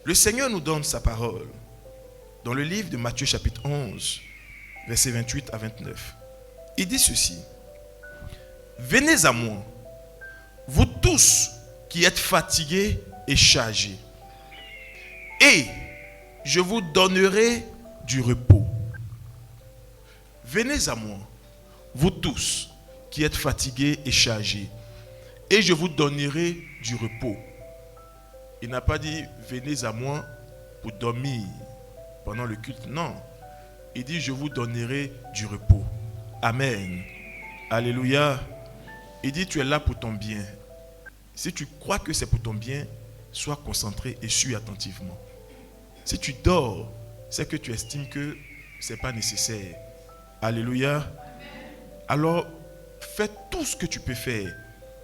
Le Seigneur nous donne sa parole dans le livre de Matthieu chapitre 11, versets 28 à 29. Il dit ceci: venez à moi, vous tous qui êtes fatigués et chargés, et je vous donnerai du repos. Venez à moi, vous tous qui êtes fatigués et chargés, et je vous donnerai du repos. Il n'a pas dit venez à moi pour dormir pendant le culte. Non. Il dit je vous donnerai du repos. Amen. Alléluia. Il dit tu es là pour ton bien. Si tu crois que c'est pour ton bien, sois concentré et suis attentivement. Si tu dors, c'est que tu estimes que ce n'est pas nécessaire. Alléluia. Alors, fais tout ce que tu peux faire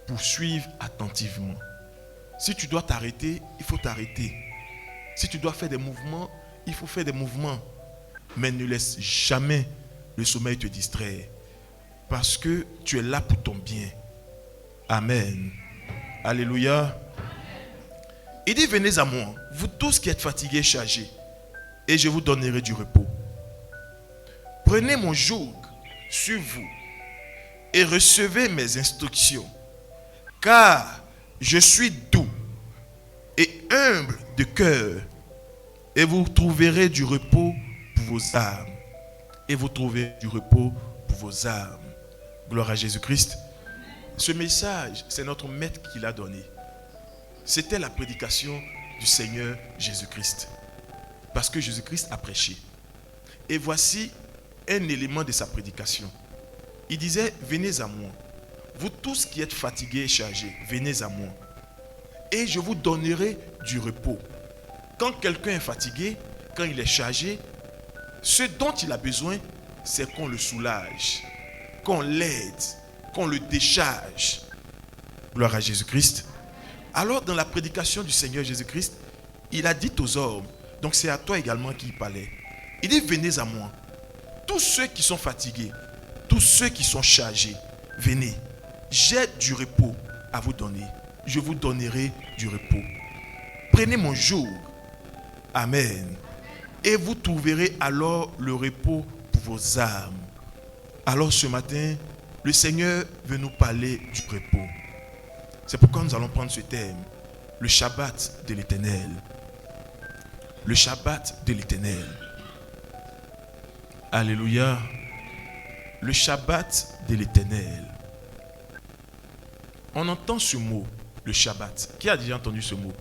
pour suivre attentivement. Si tu dois t'arrêter, il faut t'arrêter. Si tu dois faire des mouvements, il faut faire des mouvements. Mais ne laisse jamais le sommeil te distraire. Parce que tu es là pour ton bien. Amen. Alléluia. Il dit venez à moi, vous tous qui êtes fatigués et chargés, et je vous donnerai du repos. Prenez mon joug sur vous et recevez mes instructions, car je suis doux et humble de cœur, et vous trouverez du repos pour vos âmes. Et vous trouverez du repos pour vos âmes. Gloire à Jésus-Christ. Ce message, c'est notre maître qui l'a donné. C'était la prédication du Seigneur Jésus-Christ. Parce que Jésus-Christ a prêché. Et voici un élément de sa prédication. Il disait, venez à moi. Vous tous qui êtes fatigués et chargés, venez à moi. Et je vous donnerai du repos. Quand quelqu'un est fatigué, quand il est chargé, ce dont il a besoin, c'est qu'on le soulage, qu'on l'aide, qu'on le décharge. Gloire à Jésus-Christ. Alors, dans la prédication du Seigneur Jésus-Christ, il a dit aux hommes, donc c'est à toi également qu'il parlait. Il dit, venez à moi. Tous ceux qui sont fatigués, tous ceux qui sont chargés, venez. J'ai du repos à vous donner. Je vous donnerai du repos. Prenez mon joug. Amen. Et vous trouverez alors le repos pour vos âmes. Alors ce matin, le Seigneur veut nous parler du repos. C'est pourquoi nous allons prendre ce thème, le Shabbat de l'Éternel. Le Shabbat de l'Éternel. Alléluia. Le Shabbat de l'Éternel. On entend ce mot, le Shabbat. Qui a déjà entendu ce mot?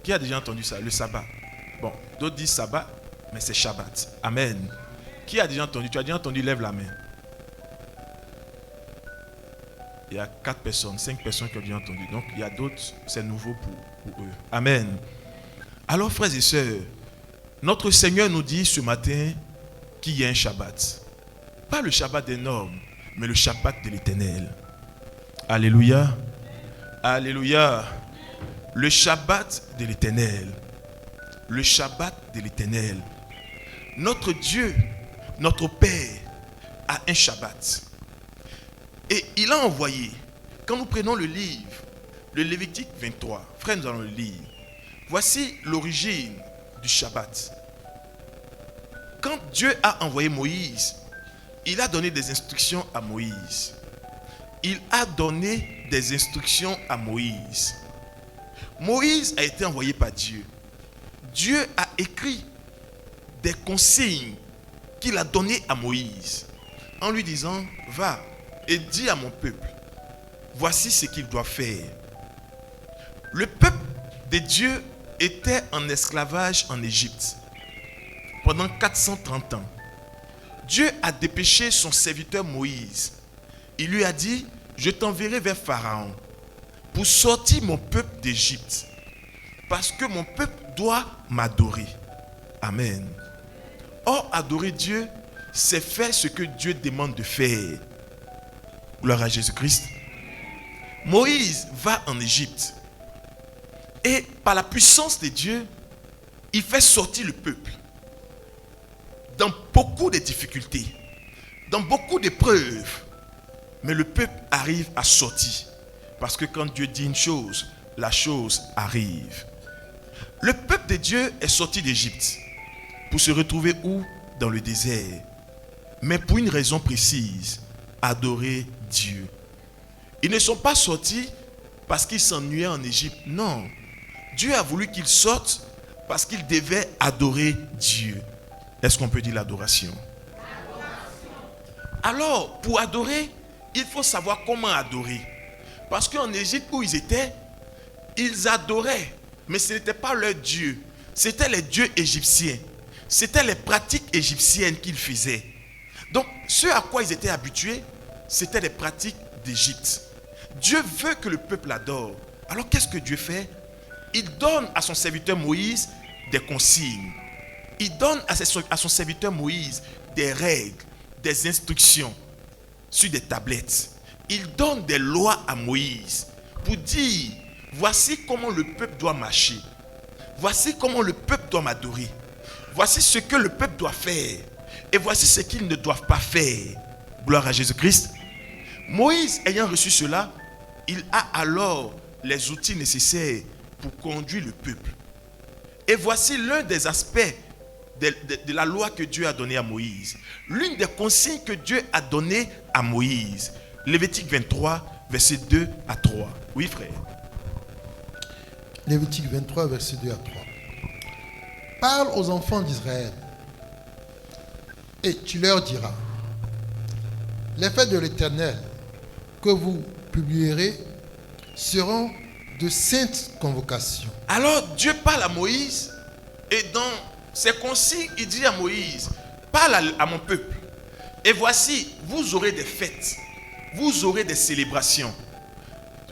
Qui a déjà entendu ça? Le sabbat. Bon, d'autres disent sabbat, mais c'est Shabbat. Amen. Qui a déjà entendu? Tu as déjà entendu? Lève la main. Il y a 4 personnes, 5 personnes qui ont déjà entendu. Donc, il y a d'autres, c'est nouveau pour eux. Amen. Alors, frères et sœurs, notre Seigneur nous dit ce matin qu'il y a un Shabbat. Pas le Shabbat des normes, mais le Shabbat de l'Éternel. Alléluia. Alléluia. Le Shabbat de l'Éternel. Le Shabbat de l'Éternel. Notre Dieu, notre Père, a un Shabbat. Et il a envoyé, quand nous prenons le livre, le Lévitique 23, frère, nous allons le lire. Voici l'origine du Shabbat. Quand Dieu a envoyé Moïse, il a donné des instructions à Moïse. Il a donné des instructions à Moïse. Moïse a été envoyé par Dieu. Dieu a écrit des consignes qu'il a données à Moïse en lui disant, va et dis à mon peuple, voici ce qu'il doit faire. Le peuple de Dieu était en esclavage en Égypte pendant 430 ans. Dieu a dépêché son serviteur Moïse. Il lui a dit, je t'enverrai vers Pharaon pour sortir mon peuple d'Égypte, parce que mon peuple doit m'adorer. Amen. Or, adorer Dieu, c'est faire ce que Dieu demande de faire. Gloire à Jésus-Christ. Moïse va en Égypte et par la puissance de Dieu, il fait sortir le peuple dans beaucoup de difficultés, dans beaucoup d'épreuves. Mais le peuple arrive à sortir. Parce que quand Dieu dit une chose, la chose arrive. Le peuple de Dieu est sorti d'Égypte pour se retrouver où? Dans le désert. Mais pour une raison précise, adorer Dieu. Ils ne sont pas sortis parce qu'ils s'ennuyaient en Égypte. Non. Dieu a voulu qu'ils sortent parce qu'ils devaient adorer Dieu. Est-ce qu'on peut dire l'adoration? Alors, pour adorer, il faut savoir comment adorer. Parce qu'en Égypte où ils étaient, ils adoraient. Mais ce n'était pas leur Dieu. C'était les dieux égyptiens. C'était les pratiques égyptiennes qu'ils faisaient. Donc, ce à quoi ils étaient habitués, c'était les pratiques d'Égypte. Dieu veut que le peuple adore. Alors, qu'est-ce que Dieu fait? Il donne à son serviteur Moïse des consignes. Il donne à son serviteur Moïse des règles, des instructions sur des tablettes. Il donne des lois à Moïse pour dire, voici comment le peuple doit marcher. Voici comment le peuple doit m'adorer. Voici ce que le peuple doit faire. Et voici ce qu'ils ne doivent pas faire. Gloire à Jésus-Christ. Moïse, ayant reçu cela, il a alors les outils nécessaires pour conduire le peuple. Et voici l'un des aspects de la loi que Dieu a donnée à Moïse. L'une des consignes que Dieu a données à Moïse. Lévitique 23, versets 2 à 3. Oui, frère. Lévitique 23, versets 2 à 3. Parle aux enfants d'Israël et tu leur diras: les fêtes de l'Éternel que vous publierez seront de saintes convocations. Alors Dieu parle à Moïse et dans ses consignes, il dit à Moïse: parle à mon peuple. Et voici, vous aurez des fêtes, vous aurez des célébrations.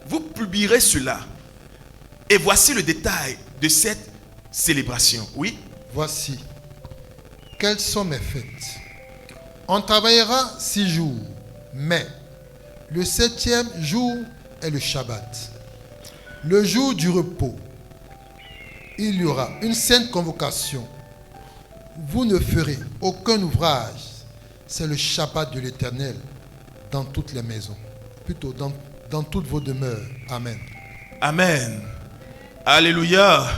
Vous publierez cela. Et voici le détail de cette célébration. Oui. Voici, quelles sont mes fêtes. On travaillera 6 jours, mais le 7e jour est le Shabbat, le jour du repos. Il y aura une sainte convocation. Vous ne ferez aucun ouvrage. C'est le Shabbat de l'Éternel dans toutes les maisons. Plutôt dans toutes vos demeures. Amen. Amen. Alléluia. Amen.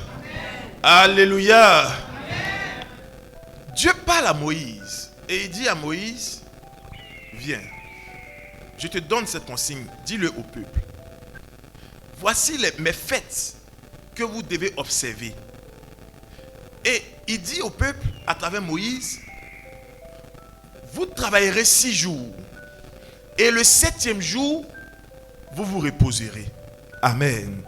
Alléluia. Amen. Dieu parle à Moïse et il dit à Moïse: viens, je te donne cette consigne, dis-le au peuple. Voici mes fêtes que vous devez observer. Et il dit au peuple, à travers Moïse: vous travaillerez 6 jours. Et le 7e jour, vous vous reposerez. Amen.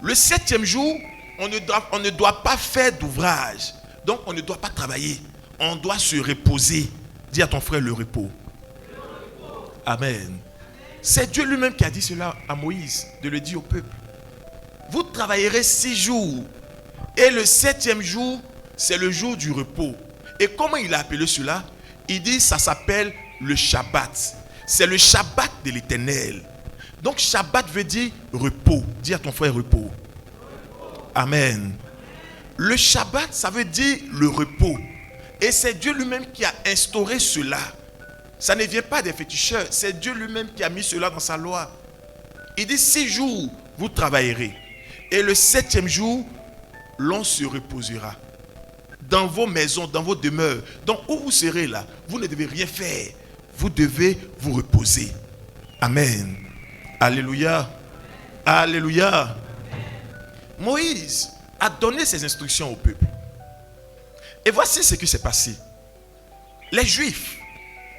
Le 7e jour, on ne doit pas faire d'ouvrage. Donc on ne doit pas travailler. On doit se reposer. Dis à ton frère le repos. Amen. C'est Dieu lui-même qui a dit cela à Moïse, de le dire au peuple. Vous travaillerez 6 jours. Et le 7e jour, c'est le jour du repos. Et comment il a appelé cela? Il dit, ça s'appelle le Shabbat. C'est le Shabbat de l'Éternel. Donc Shabbat veut dire repos. Dis à ton frère repos. Amen. Le Shabbat, ça veut dire le repos. Et c'est Dieu lui-même qui a instauré cela. Ça ne vient pas des féticheurs. C'est Dieu lui-même qui a mis cela dans sa loi. Il dit 6 jours, vous travaillerez. Et le 7e jour, l'on se reposera. Dans vos maisons, dans vos demeures. Donc où vous serez là, vous ne devez rien faire. Vous devez vous reposer. Amen. Alléluia. Alléluia. Moïse a donné ses instructions au peuple. Et voici ce qui s'est passé. Les Juifs,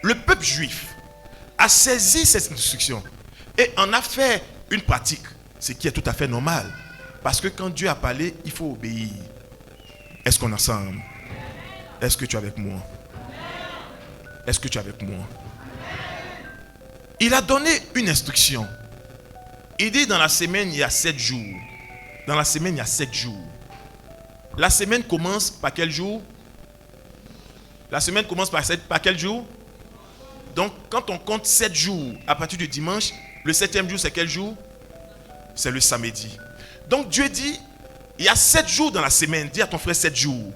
le peuple juif, a saisi ces instructions et en a fait une pratique, ce qui est tout à fait normal. Parce que quand Dieu a parlé, il faut obéir. Est-ce qu'on est ensemble? Est-ce que tu es avec moi? Est-ce que tu es avec moi? Il a donné une instruction. Il dit dans la semaine, il y a 7 jours. Dans la semaine, il y a 7 jours. La semaine commence par quel jour? La semaine commence par quel jour? Donc, quand on compte 7 jours à partir du dimanche, le 7e jour, c'est quel jour? C'est le samedi. Donc, Dieu dit, il y a 7 jours dans la semaine. Dis à ton frère 7 jours.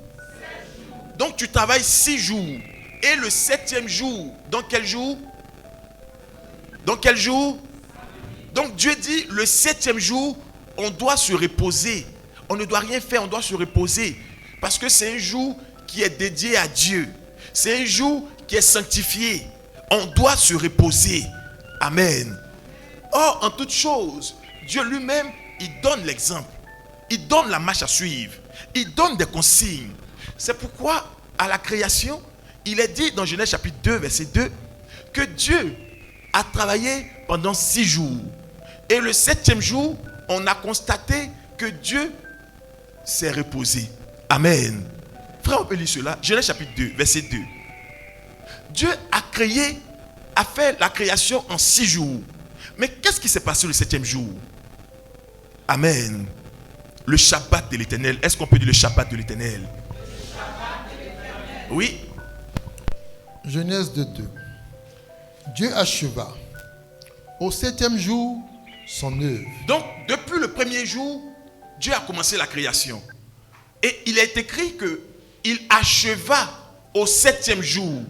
Donc, tu travailles 6 jours. Et le 7e jour, dans quel jour? Dans quel jour? Donc, Dieu dit, le 7e jour, on doit se reposer. On ne doit rien faire, on doit se reposer. Parce que c'est un jour qui est dédié à Dieu. C'est un jour qui est sanctifié. On doit se reposer. Amen. Or, en toute chose, Dieu lui-même, il donne l'exemple. Il donne la marche à suivre. Il donne des consignes. C'est pourquoi, à la création, il est dit dans Genèse chapitre 2, verset 2, que Dieu a travaillé pendant 6 jours. Et le 7e jour, on a constaté que Dieu s'est reposé. Amen. Frère, on peut lire cela. Genèse chapitre 2, verset 2. Dieu a fait la création en 6 jours. Mais qu'est-ce qui s'est passé le 7e jour? Amen. Le Shabbat de l'Éternel. Est-ce qu'on peut dire le Shabbat de l'Éternel? Oui. Genèse 2, 2. Dieu acheva au 7e jour son œuvre. Donc, depuis le premier jour, Dieu a commencé la création. Et il est écrit qu'il acheva au 7e jour.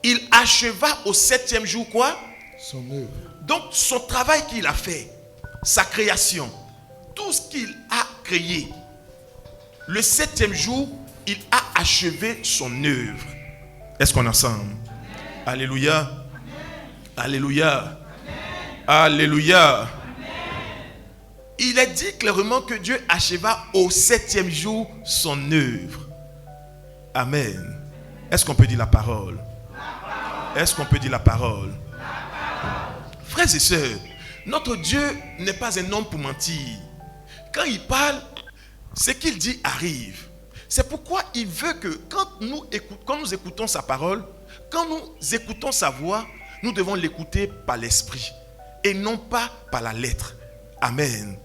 Il acheva au 7e jour quoi? Son œuvre. Donc, son travail qu'il a fait, sa création, tout ce qu'il a créé, le 7e jour, il a achevé son œuvre. Est-ce qu'on est ensemble? Alléluia. Alléluia. Alléluia. Il est dit clairement que Dieu acheva au 7e jour son œuvre. Amen. Est-ce qu'on peut dire la parole? Est-ce qu'on peut dire la parole? Frères et sœurs, notre Dieu n'est pas un homme pour mentir. Quand il parle, ce qu'il dit arrive. C'est pourquoi il veut que quand nous écoutons sa parole, quand nous écoutons sa voix, nous devons l'écouter par l'esprit et non pas par la lettre. Amen.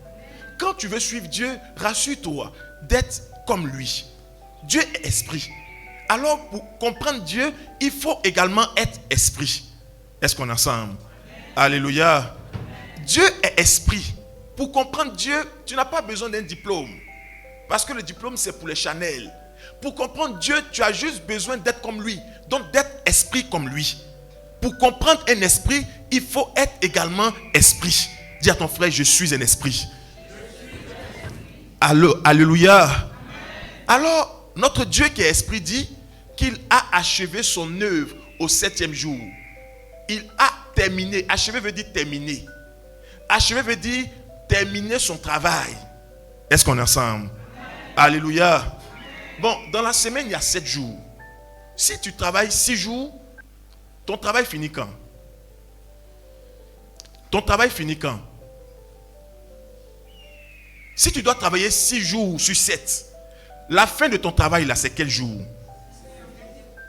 Quand tu veux suivre Dieu, rassure-toi d'être comme lui. Dieu est esprit. Alors pour comprendre Dieu, il faut également être esprit. Est-ce qu'on est ensemble? Alléluia. Dieu est esprit. Pour comprendre Dieu, tu n'as pas besoin d'un diplôme. Parce que le diplôme, c'est pour les Chanel. Pour comprendre Dieu, tu as juste besoin d'être comme lui. Donc d'être esprit comme lui. Pour comprendre un esprit, il faut être également esprit. Dis à ton frère, je suis un esprit. Alléluia. Alors, notre Dieu qui est esprit dit qu'il a achevé son œuvre au 7e jour. Il a terminé. Achever veut dire terminer. Achever veut dire terminer son travail. Est-ce qu'on est ensemble? Alléluia. Bon, dans la semaine, il y a 7 jours. Si tu travailles 6 jours, ton travail finit quand? Ton travail finit quand? Si tu dois travailler 6 jours sur 7, la fin de ton travail là, c'est quel jour?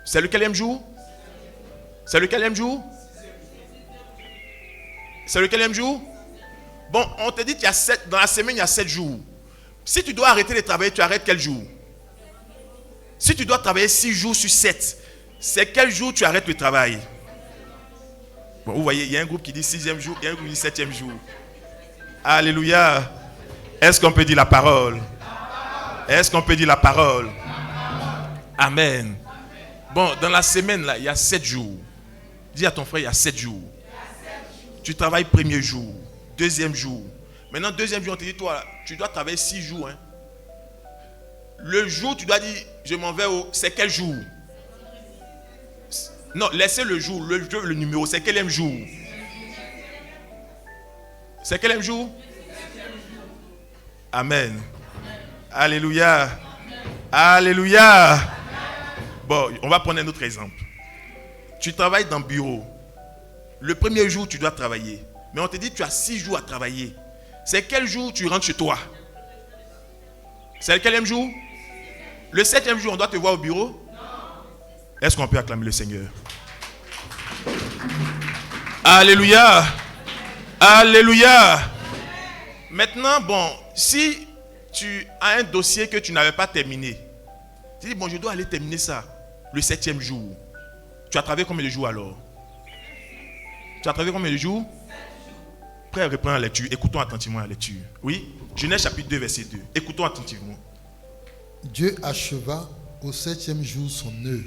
C'est le quatrième jour? C'est le quatrième jour? C'est le quatrième jour? Bon, on te dit qu'il y a 7, dans la semaine, il y a 7 jours. Si tu dois arrêter de travailler, tu arrêtes quel jour? Si tu dois travailler 6 jours sur 7, c'est quel jour tu arrêtes le travail? Bon, vous voyez, il y a un groupe qui dit 6e jour, il y a un groupe qui dit 7e jour. Alléluia. Est-ce qu'on peut dire la parole? Est-ce qu'on peut dire la parole? Amen. Bon, dans la semaine, là, il y a 7 jours. Dis à ton frère, il y a 7 jours. Tu travailles premier jour, deuxième jour. Maintenant, deuxième jour, on te dit, toi, tu dois travailler 6 jours. Hein. Le jour, tu dois dire, je m'en vais au... C'est quel jour? Non, laissez le jour, le numéro, c'est quel jour? C'est quel jour? Amen. Alléluia. Alléluia. Bon, on va prendre un autre exemple. Tu travailles dans le bureau. Le premier jour, tu dois travailler. Mais on te dit, tu as 6 jours à travailler. C'est quel jour tu rentres chez toi? C'est le quel jour? Le 7e jour, on doit te voir au bureau? Non. Est-ce qu'on peut acclamer le Seigneur? Alléluia. Alléluia. Maintenant, bon, si tu as un dossier que tu n'avais pas terminé, tu dis, bon, je dois aller terminer ça le 7e jour. Tu as travaillé combien de jours alors? Tu as travaillé combien de jours? Frère, reprends la lecture. Écoutons attentivement la lecture. Oui? Genèse chapitre 2, verset 2. Écoutons attentivement. Dieu acheva au 7e jour son œuvre.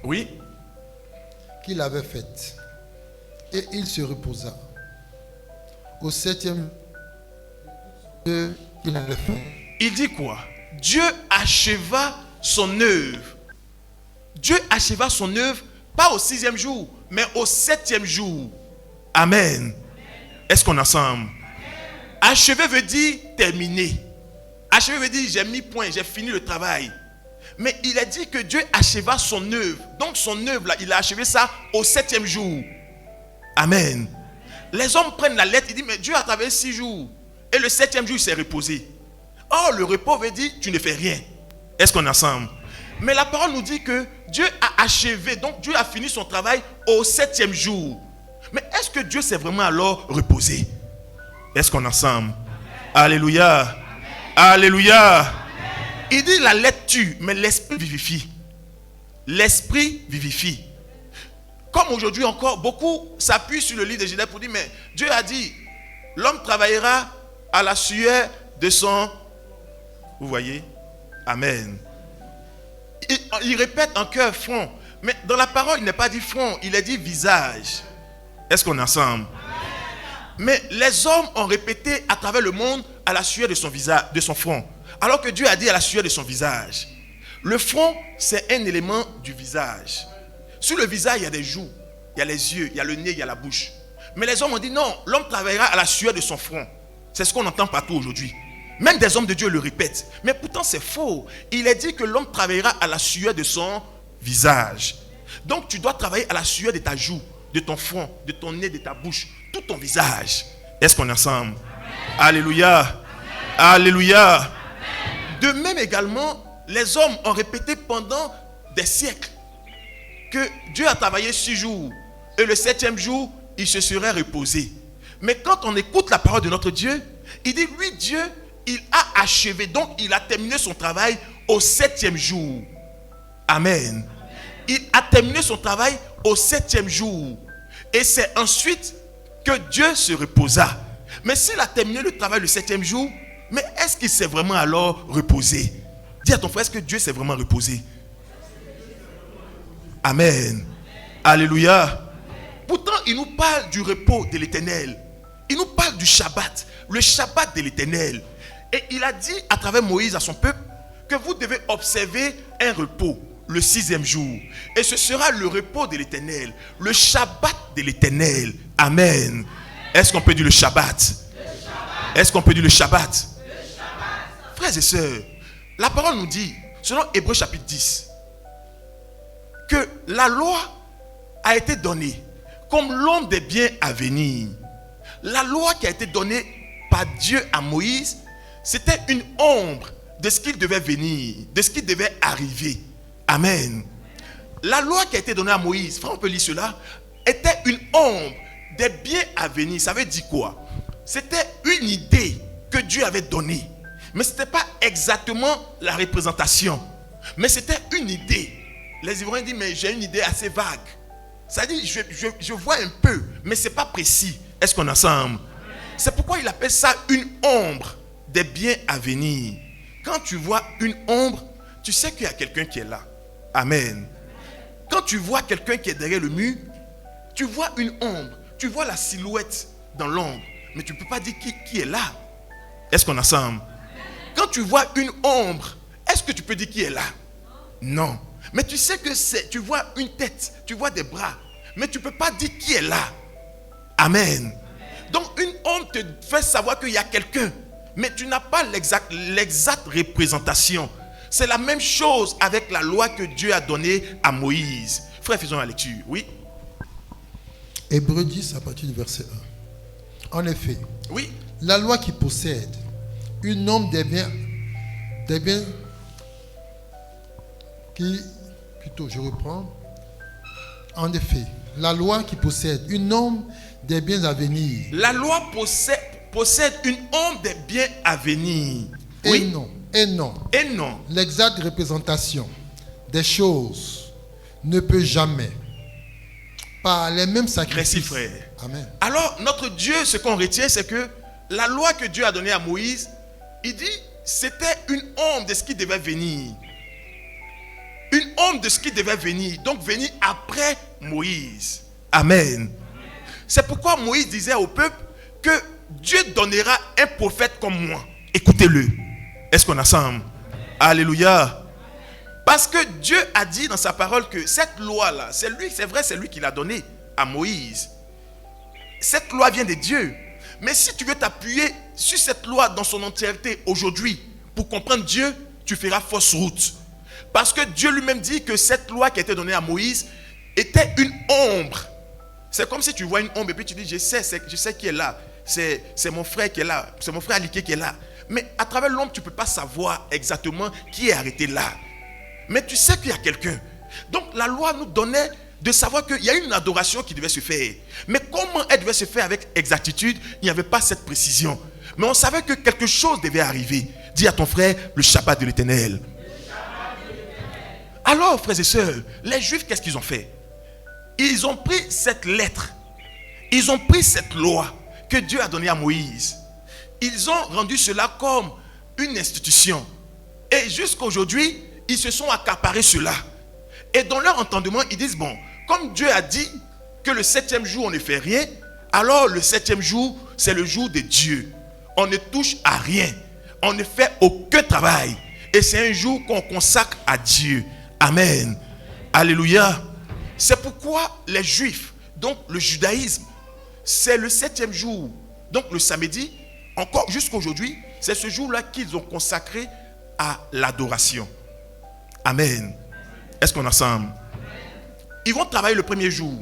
Oui? Qu'il avait faite. Et il se reposa. Au 7e jour, il avait faim. Il dit quoi? Dieu acheva son œuvre. Dieu acheva son œuvre, pas au 6e jour, mais au 7e jour. Amen. Est-ce qu'on est ensemble? Achever veut dire terminer. Achever veut dire j'ai mis point, j'ai fini le travail. Mais il a dit que Dieu acheva son œuvre. Donc son œuvre, là, il a achevé ça au 7e jour. Amen. Les hommes prennent la lettre, ils disent mais Dieu a travaillé 6 jours. Et le 7e jour, il s'est reposé. Or, le repos veut dire tu ne fais rien. Est-ce qu'on est ensemble? Mais la parole nous dit que Dieu a achevé, donc Dieu a fini son travail au 7e jour. Mais est-ce que Dieu s'est vraiment alors reposé? Est-ce qu'on est ensemble? Alléluia. Amen. Alléluia. Amen. Il dit la lettre tue, mais l'esprit vivifie. L'esprit vivifie. Comme aujourd'hui encore, beaucoup s'appuient sur le livre de Genèse pour dire, mais Dieu a dit, l'homme travaillera à la sueur de son... Vous voyez? Amen. Il répète en cœur front. Mais dans la parole, il n'est pas dit front, il est dit visage. Est-ce qu'on est ensemble? Mais les hommes ont répété à travers le monde à la sueur de son visage, de son front. Alors que Dieu a dit à la sueur de son visage. Le front, c'est un élément du visage. Sur le visage, il y a des joues, il y a les yeux, il y a le nez, il y a la bouche. Mais les hommes ont dit non, l'homme travaillera à la sueur de son front. C'est ce qu'on entend partout aujourd'hui. Même des hommes de Dieu le répètent. Mais pourtant, c'est faux. Il est dit que l'homme travaillera à la sueur de son visage. Donc, tu dois travailler à la sueur de ta joue, de ton front, de ton nez, de ta bouche, tout ton visage. Est-ce qu'on est ensemble? Amen. Alléluia. Amen. Alléluia. Amen. De même également, les hommes ont répété pendant des siècles que Dieu a travaillé 6 jours et le 7e jour, il se serait reposé. Mais quand on écoute la parole de notre Dieu, il dit, lui, Dieu, il a achevé, donc il a terminé son travail au 7e jour. Amen. Il a terminé son travail au 7e jour. Et c'est ensuite que Dieu se reposa. Mais s'il a terminé le travail le 7e jour, mais est-ce qu'il s'est vraiment alors reposé? Dis à ton frère, est-ce que Dieu s'est vraiment reposé? Amen. Alléluia. Pourtant, il nous parle du repos de l'Éternel. Il nous parle du Shabbat, le Shabbat de l'Éternel. Et il a dit à travers Moïse à son peuple que vous devez observer un repos le 6e jour. Et ce sera le repos de l'Éternel, le Shabbat de l'Éternel. Amen. Est-ce qu'on peut dire le Shabbat? Est-ce qu'on peut dire le Shabbat? Frères et sœurs, la parole nous dit, selon Hébreux chapitre 10, que la loi a été donnée comme l'ombre des biens à venir. La loi qui a été donnée par Dieu à Moïse, c'était une ombre de ce qu'il devait venir, de ce qui devait arriver. Amen. La loi qui a été donnée à Moïse, frère, on peut lire cela, était une ombre des biens à venir. Ça veut dire quoi? C'était une idée que Dieu avait donnée. Mais ce n'était pas exactement la représentation. Mais c'était une idée. Les Ivoiriens disent, mais j'ai une idée assez vague. Ça dit, je vois un peu, mais ce n'est pas précis. Est-ce qu'on est ensemble? C'est pourquoi il appelle ça une ombre des biens à venir. Quand tu vois une ombre, tu sais qu'il y a quelqu'un qui est là. Amen. Quand tu vois quelqu'un qui est derrière le mur, tu vois une ombre. Tu vois la silhouette dans l'ombre. Mais tu ne peux pas dire qui est là. Est-ce qu'on est ensemble? Quand tu vois une ombre, est-ce que tu peux dire qui est là? Non. Mais tu sais que tu vois une tête, tu vois des bras. Mais tu ne peux pas dire qui est là. Amen. Donc une ombre te fait savoir qu'il y a quelqu'un. Mais tu n'as pas l'exacte représentation. C'est la même chose avec la loi que Dieu a donnée à Moïse. Frère, faisons la lecture. Oui. Hébreux 10 à partir du verset 1. En effet, oui, la loi qui possède une ombre des biens qui, plutôt je reprends. En effet, la loi qui possède une ombre des biens à venir. La loi possède une ombre des biens à venir. Et oui. non. L'exacte représentation des choses ne peut jamais, par les mêmes sacrifices. Merci frère. Amen. Alors notre Dieu, ce qu'on retient, c'est que la loi que Dieu a donnée à Moïse, il dit, c'était une ombre de ce qui devait venir. Une ombre de ce qui devait venir. Donc venir après Moïse. Amen. C'est pourquoi Moïse disait au peuple que Dieu donnera un prophète comme moi. Écoutez écoutez-le. Est-ce qu'on est ensemble? Alléluia. Parce que Dieu a dit dans sa parole que cette loi-là, c'est lui qui l'a donnée à Moïse. Cette loi vient de Dieu. Mais si tu veux t'appuyer sur cette loi dans son entièreté aujourd'hui, pour comprendre Dieu, tu feras fausse route. Parce que Dieu lui-même dit que cette loi qui a été donnée à Moïse était une ombre. C'est comme si tu vois une ombre et puis tu dis, je sais qui est là. C'est mon frère qui est là. C'est mon frère Aliké qui est là. Mais à travers l'ombre, tu ne peux pas savoir exactement qui est arrêté là. Mais tu sais qu'il y a quelqu'un. Donc la loi nous donnait de savoir qu'il y a une adoration qui devait se faire. Mais comment elle devait se faire avec exactitude, il n'y avait pas cette précision. Mais on savait que quelque chose devait arriver. Dis à ton frère, le Shabbat de l'Éternel. Alors, frères et sœurs, les Juifs, qu'est-ce qu'ils ont fait? Ils ont pris cette lettre, ils ont pris cette loi que Dieu a donnée à Moïse. Ils ont rendu cela comme une institution. Et jusqu'à aujourd'hui, ils se sont accaparés cela. Et dans leur entendement, ils disent, bon, comme Dieu a dit que le 7e jour, on ne fait rien, alors le 7e jour, c'est le jour de Dieu. On ne touche à rien. On ne fait aucun travail. Et c'est un jour qu'on consacre à Dieu. Amen. Alléluia. C'est pourquoi les Juifs, donc le judaïsme, c'est le 7e jour. Donc le samedi, encore jusqu'à aujourd'hui, c'est ce jour-là qu'ils ont consacré à l'adoration. Amen. Est-ce qu'on est ensemble? Ils vont travailler le premier jour.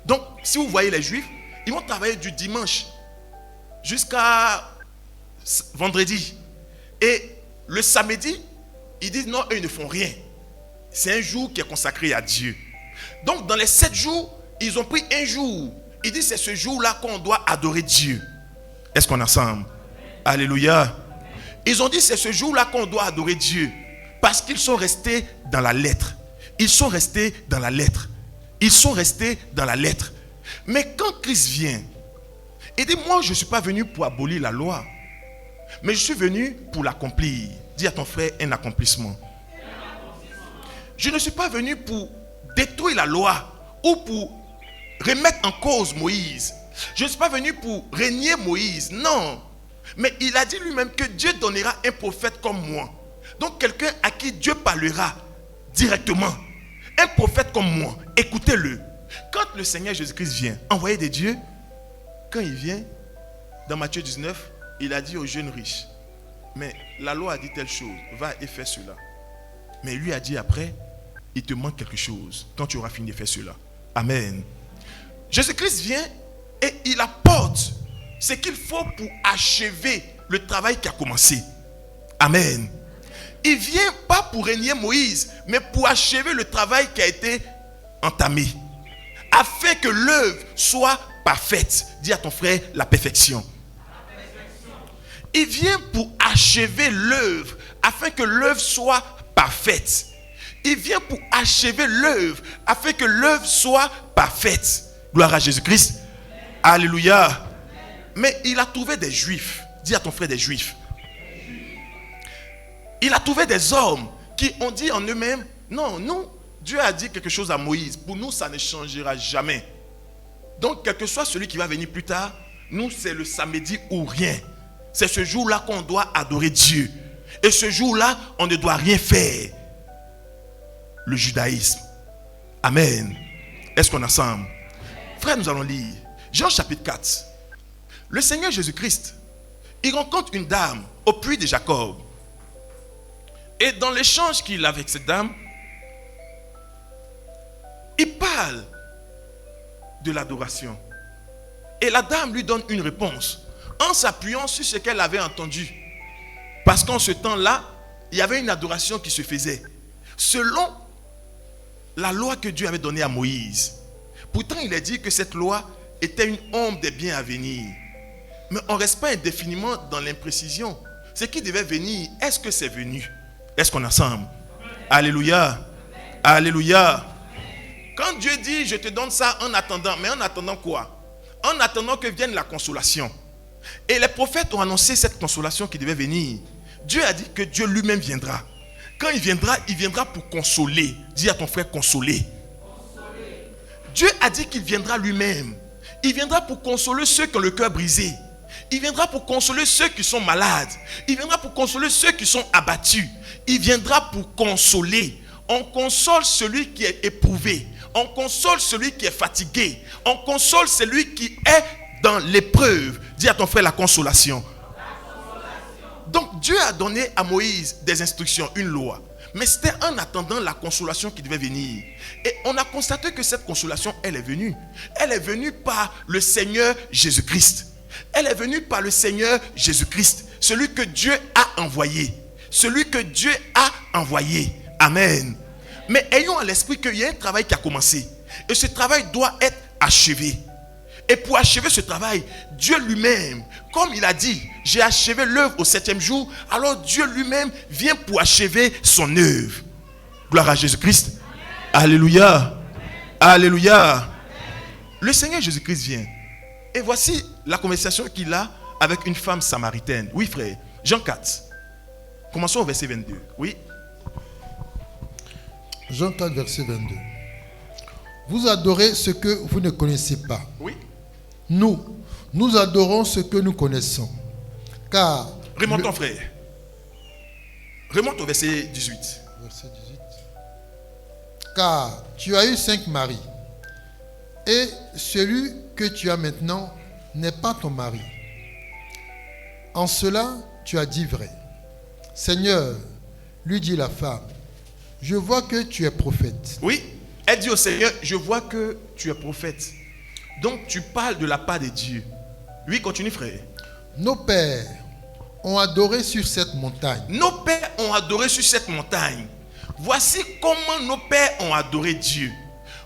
Donc, si vous voyez les Juifs, ils vont travailler du dimanche jusqu'à vendredi. Et le samedi, ils disent non, eux, ils ne font rien. C'est un jour qui est consacré à Dieu. Donc, dans les 7 jours, ils ont pris un jour. Ils disent c'est ce jour-là qu'on doit adorer Dieu. Est-ce qu'on est ensemble? Alléluia. Ils ont dit c'est ce jour-là qu'on doit adorer Dieu. Parce qu'ils sont restés dans la lettre. Ils sont restés dans la lettre. Ils sont restés dans la lettre. Mais quand Christ vient, il dit, moi je ne suis pas venu pour abolir la loi, mais je suis venu pour l'accomplir. Dis à ton frère, un accomplissement. Je ne suis pas venu pour détruire la loi ou pour remettre en cause Moïse. Je ne suis pas venu pour régner Moïse, non. Mais il a dit lui-même que Dieu donnera un prophète comme moi. Donc quelqu'un à qui Dieu parlera directement. Un prophète comme moi, écoutez-le. Quand le Seigneur Jésus-Christ vient, envoyé de Dieu, quand il vient, dans Matthieu 19, il a dit aux jeunes riches, mais la loi a dit telle chose, va et fais cela. Mais lui a dit après, il te manque quelque chose quand tu auras fini de faire cela. Amen. Jésus-Christ vient et il apporte ce qu'il faut pour achever le travail qui a commencé. Amen. Il vient pas pour régner Moïse, mais pour achever le travail qui a été entamé. Afin que l'œuvre soit parfaite. Dis à ton frère, la perfection. Il vient pour achever l'œuvre, afin que l'œuvre soit parfaite. Il vient pour achever l'œuvre, afin que l'œuvre soit parfaite. Gloire à Jésus-Christ. Alléluia. Mais il a trouvé des Juifs. Dis à ton frère, des Juifs. Il a trouvé des hommes qui ont dit en eux-mêmes, non, nous, Dieu a dit quelque chose à Moïse. Pour nous, ça ne changera jamais. Donc, quel que soit celui qui va venir plus tard, nous, c'est le samedi ou rien. C'est ce jour-là qu'on doit adorer Dieu. Et ce jour-là, on ne doit rien faire. Le judaïsme. Amen. Est-ce qu'on est ensemble? Frère, nous allons lire Jean chapitre 4. Le Seigneur Jésus-Christ, il rencontre une dame au puits de Jacob. Et dans l'échange qu'il a avec cette dame, il parle de l'adoration. Et la dame lui donne une réponse en s'appuyant sur ce qu'elle avait entendu. Parce qu'en ce temps-là, il y avait une adoration qui se faisait selon la loi que Dieu avait donnée à Moïse. Pourtant, il a dit que cette loi était une ombre des biens à venir. Mais on ne reste pas indéfiniment dans l'imprécision. Ce qui devait venir, est-ce que c'est venu? Est-ce qu'on est ensemble? Alléluia. Alléluia. Quand Dieu dit, je te donne ça en attendant, mais en attendant quoi? En attendant que vienne la consolation. Et les prophètes ont annoncé cette consolation qui devait venir. Dieu a dit que Dieu lui-même viendra. Quand il viendra pour consoler. Dis à ton frère, consoler. Dieu a dit qu'il viendra lui-même. Il viendra pour consoler ceux qui ont le cœur brisé. Il viendra pour consoler ceux qui sont malades. Il viendra pour consoler ceux qui sont abattus. Il viendra pour consoler. On console celui qui est éprouvé. On console celui qui est fatigué. On console celui qui est dans l'épreuve. Dis à ton frère la consolation. Donc Dieu a donné à Moïse des instructions, une loi. Mais c'était en attendant la consolation qui devait venir. Et on a constaté que cette consolation, elle est venue. Elle est venue par le Seigneur Jésus-Christ. Elle est venue par le Seigneur Jésus-Christ. Celui que Dieu a envoyé. Celui que Dieu a envoyé. Amen. Mais ayons à l'esprit qu'il y a un travail qui a commencé. Et ce travail doit être achevé. Et pour achever ce travail, Dieu lui-même, comme il a dit, j'ai achevé l'œuvre au 7e jour, alors Dieu lui-même vient pour achever son œuvre. Gloire à Jésus-Christ. Alléluia. Alléluia. Le Seigneur Jésus-Christ vient. Et voici la conversation qu'il a avec une femme samaritaine. Oui, frère. Jean 4. Commençons au verset 22. Oui. Jean 4, verset 22. Vous adorez ce que vous ne connaissez pas. Oui. Nous adorons ce que nous connaissons. Car... Remonte ton frère. Remonte au verset 18. Verset 18. Car tu as eu 5 maris, et celui que tu as maintenant n'est pas ton mari. En cela, tu as dit vrai. Seigneur, lui dit la femme, je vois que tu es prophète. Oui, elle dit au Seigneur, je vois que tu es prophète. Donc tu parles de la part de Dieu. Oui, continue frère. Nos pères ont adoré sur cette montagne. Nos pères ont adoré sur cette montagne. Voici comment nos pères ont adoré Dieu.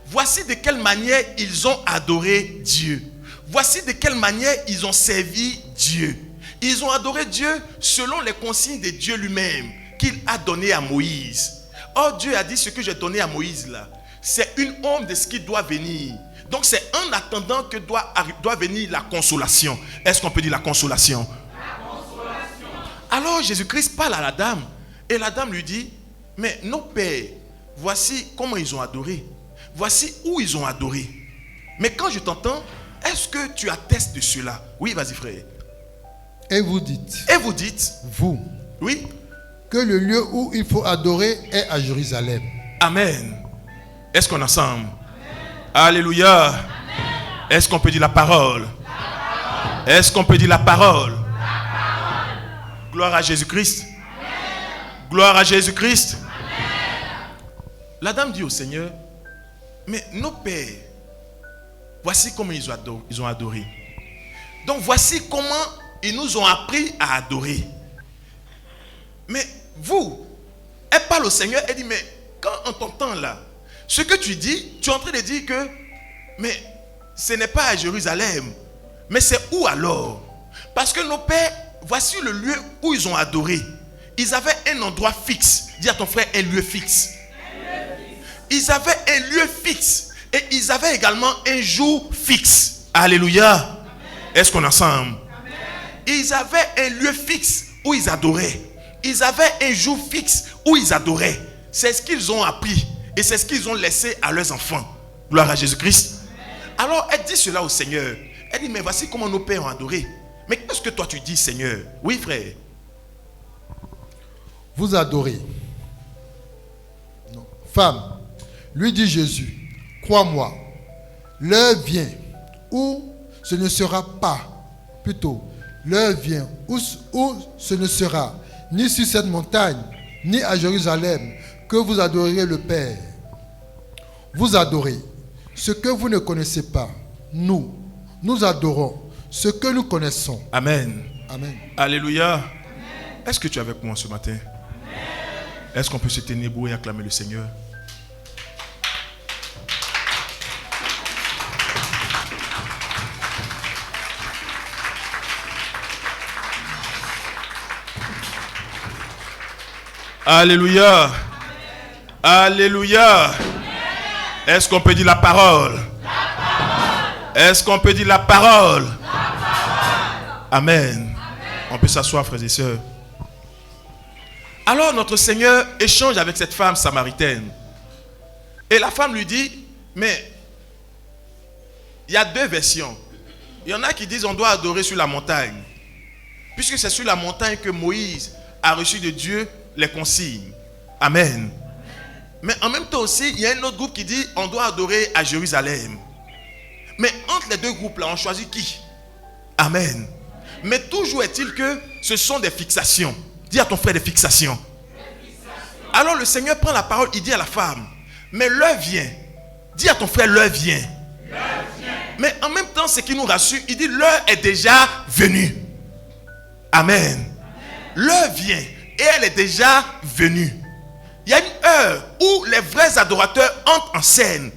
Voici de quelle manière ils ont adoré Dieu. Voici de quelle manière ils ont servi Dieu. Ils ont adoré Dieu selon les consignes de Dieu lui-même qu'il a donné à Moïse. Or Dieu a dit ce que j'ai donné à Moïse là. C'est une ombre de ce qui doit venir. Donc c'est en attendant que doit venir la consolation. Est-ce qu'on peut dire la consolation? La consolation. Alors Jésus-Christ parle à la dame. Et la dame lui dit, mais nos pères, voici comment ils ont adoré. Voici où ils ont adoré. Mais quand je t'entends, est-ce que tu attestes de cela? Oui, vas-y frère. Et vous dites. Et vous dites. Vous. Oui. Que le lieu où il faut adorer est à Jérusalem. Amen. Est-ce qu'on est ensemble? Alléluia. Amen. Est-ce qu'on peut dire la parole? Est-ce qu'on peut dire la parole? Gloire à Jésus-Christ. Gloire à Jésus-Christ. La dame dit au Seigneur, mais nos pères, voici comment ils ont adoré. Donc voici comment ils nous ont appris à adorer. Mais vous, elle parle au Seigneur, elle dit, mais quand on t'entend là, ce que tu dis, tu es en train de dire que, mais ce n'est pas à Jérusalem, mais c'est où alors? Parce que nos pères, voici le lieu où ils ont adoré. Ils avaient un endroit fixe. Dis à ton frère, un lieu fixe. Ils avaient un lieu fixe. Et ils avaient également un jour fixe. Alléluia. Est-ce qu'on est ensemble? Amen. Ils avaient un lieu fixe où ils adoraient. Ils avaient un jour fixe où ils adoraient. C'est ce qu'ils ont appris. Et c'est ce qu'ils ont laissé à leurs enfants. Gloire à Jésus-Christ. Alors elle dit cela au Seigneur. Elle dit, mais voici comment nos pères ont adoré. Mais qu'est-ce que toi tu dis, Seigneur? Oui, frère. Vous adorez. Non. Femme, lui dit Jésus, crois-moi, l'heure vient où ce ne sera pas, plutôt, l'heure vient où ce ne sera ni sur cette montagne, ni à Jérusalem, que vous adorerez le Père. Vous adorez ce que vous ne connaissez pas. Nous adorons ce que nous connaissons. Amen. Amen. Alléluia. Amen. Est-ce que tu es avec moi ce matin? Amen. Est-ce qu'on peut se tenir debout et acclamer le Seigneur? Alléluia. Amen. Alléluia. Amen. Est-ce qu'on peut dire la parole? Est-ce qu'on peut dire la parole? Amen. Amen. On peut s'asseoir, frères et sœurs. Alors notre Seigneur échange avec cette femme samaritaine. Et la femme lui dit, mais il y a deux versions. Il y en a qui disent on doit adorer sur la montagne. Puisque c'est sur la montagne que Moïse a reçu de Dieu les consignes. Amen. Mais en même temps aussi, il y a un autre groupe qui dit on doit adorer à Jérusalem. Mais entre les deux groupes-là, on choisit qui? Amen. Mais toujours est-il que ce sont des fixations. Dis à ton frère des fixations. Alors le Seigneur prend la parole, il dit à la femme, mais l'heure vient. Dis à ton frère, l'heure vient. Mais en même temps, ce qui nous rassure, il dit l'heure est déjà venue. Amen. L'heure vient et elle est déjà venue. Il y a une heure où les vrais adorateurs entrent en scène.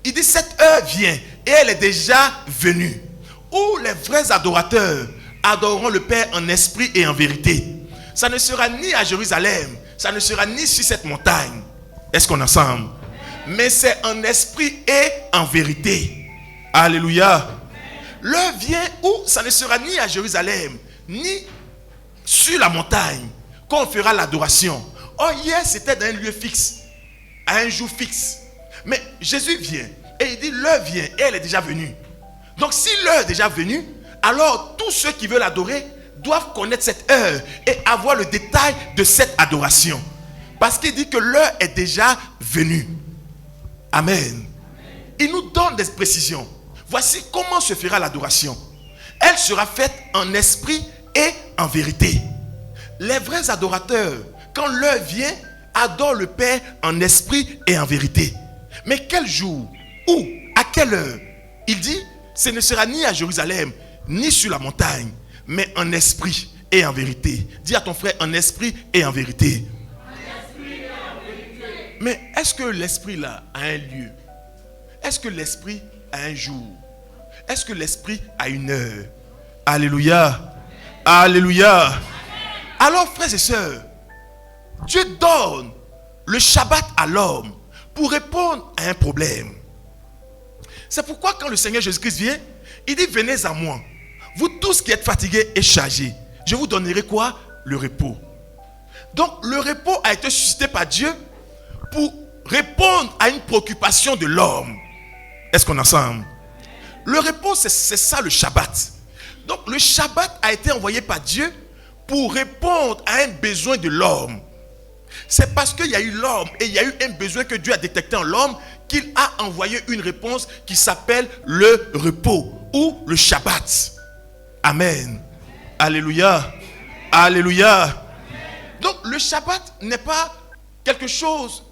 Il dit cette heure vient et elle est déjà venue. Où les vrais adorateurs adoreront le Père en esprit et en vérité. Ça ne sera ni à Jérusalem, ça ne sera ni sur cette montagne. Est-ce qu'on est ensemble? Mais c'est en esprit et en vérité. Alléluia. L'heure vient où ça ne sera ni à Jérusalem, ni sur la montagne, qu'on fera l'adoration. Oh, hier c'était dans un lieu fixe, à un jour fixe. Mais Jésus vient et il dit l'heure vient et elle est déjà venue. Donc si l'heure est déjà venue, alors tous ceux qui veulent adorer doivent connaître cette heure et avoir le détail de cette adoration. Parce qu'il dit que l'heure est déjà venue. Amen. Il nous donne des précisions. Voici comment se fera l'adoration. Elle sera faite en esprit et en vérité. Les vrais adorateurs, quand l'heure vient, adorent le Père en esprit et en vérité. Mais quel jour? Où? À quelle heure? Il dit, ce ne sera ni à Jérusalem, ni sur la montagne, mais en esprit et en vérité. Dis à ton frère, en esprit et en vérité. Mais est-ce que l'esprit là a un lieu? Est-ce que l'esprit a un jour? Est-ce que l'esprit a une heure? Alléluia. Alléluia. Alors frères et sœurs, Dieu donne le Shabbat à l'homme pour répondre à un problème. C'est pourquoi quand le Seigneur Jésus-Christ vient, il dit venez à moi, vous tous qui êtes fatigués et chargés, je vous donnerai quoi? Le repos. Donc le repos a été suscité par Dieu pour répondre à une préoccupation de l'homme. Est-ce qu'on est ensemble? Le repos, c'est ça le Shabbat. Donc le Shabbat a été envoyé par Dieu pour répondre à un besoin de l'homme. C'est parce qu'il y a eu l'homme et il y a eu un besoin que Dieu a détecté en l'homme qu'il a envoyé une réponse qui s'appelle le repos ou le Shabbat. Amen. Alléluia. Alléluia. Donc le Shabbat n'est pas quelque chose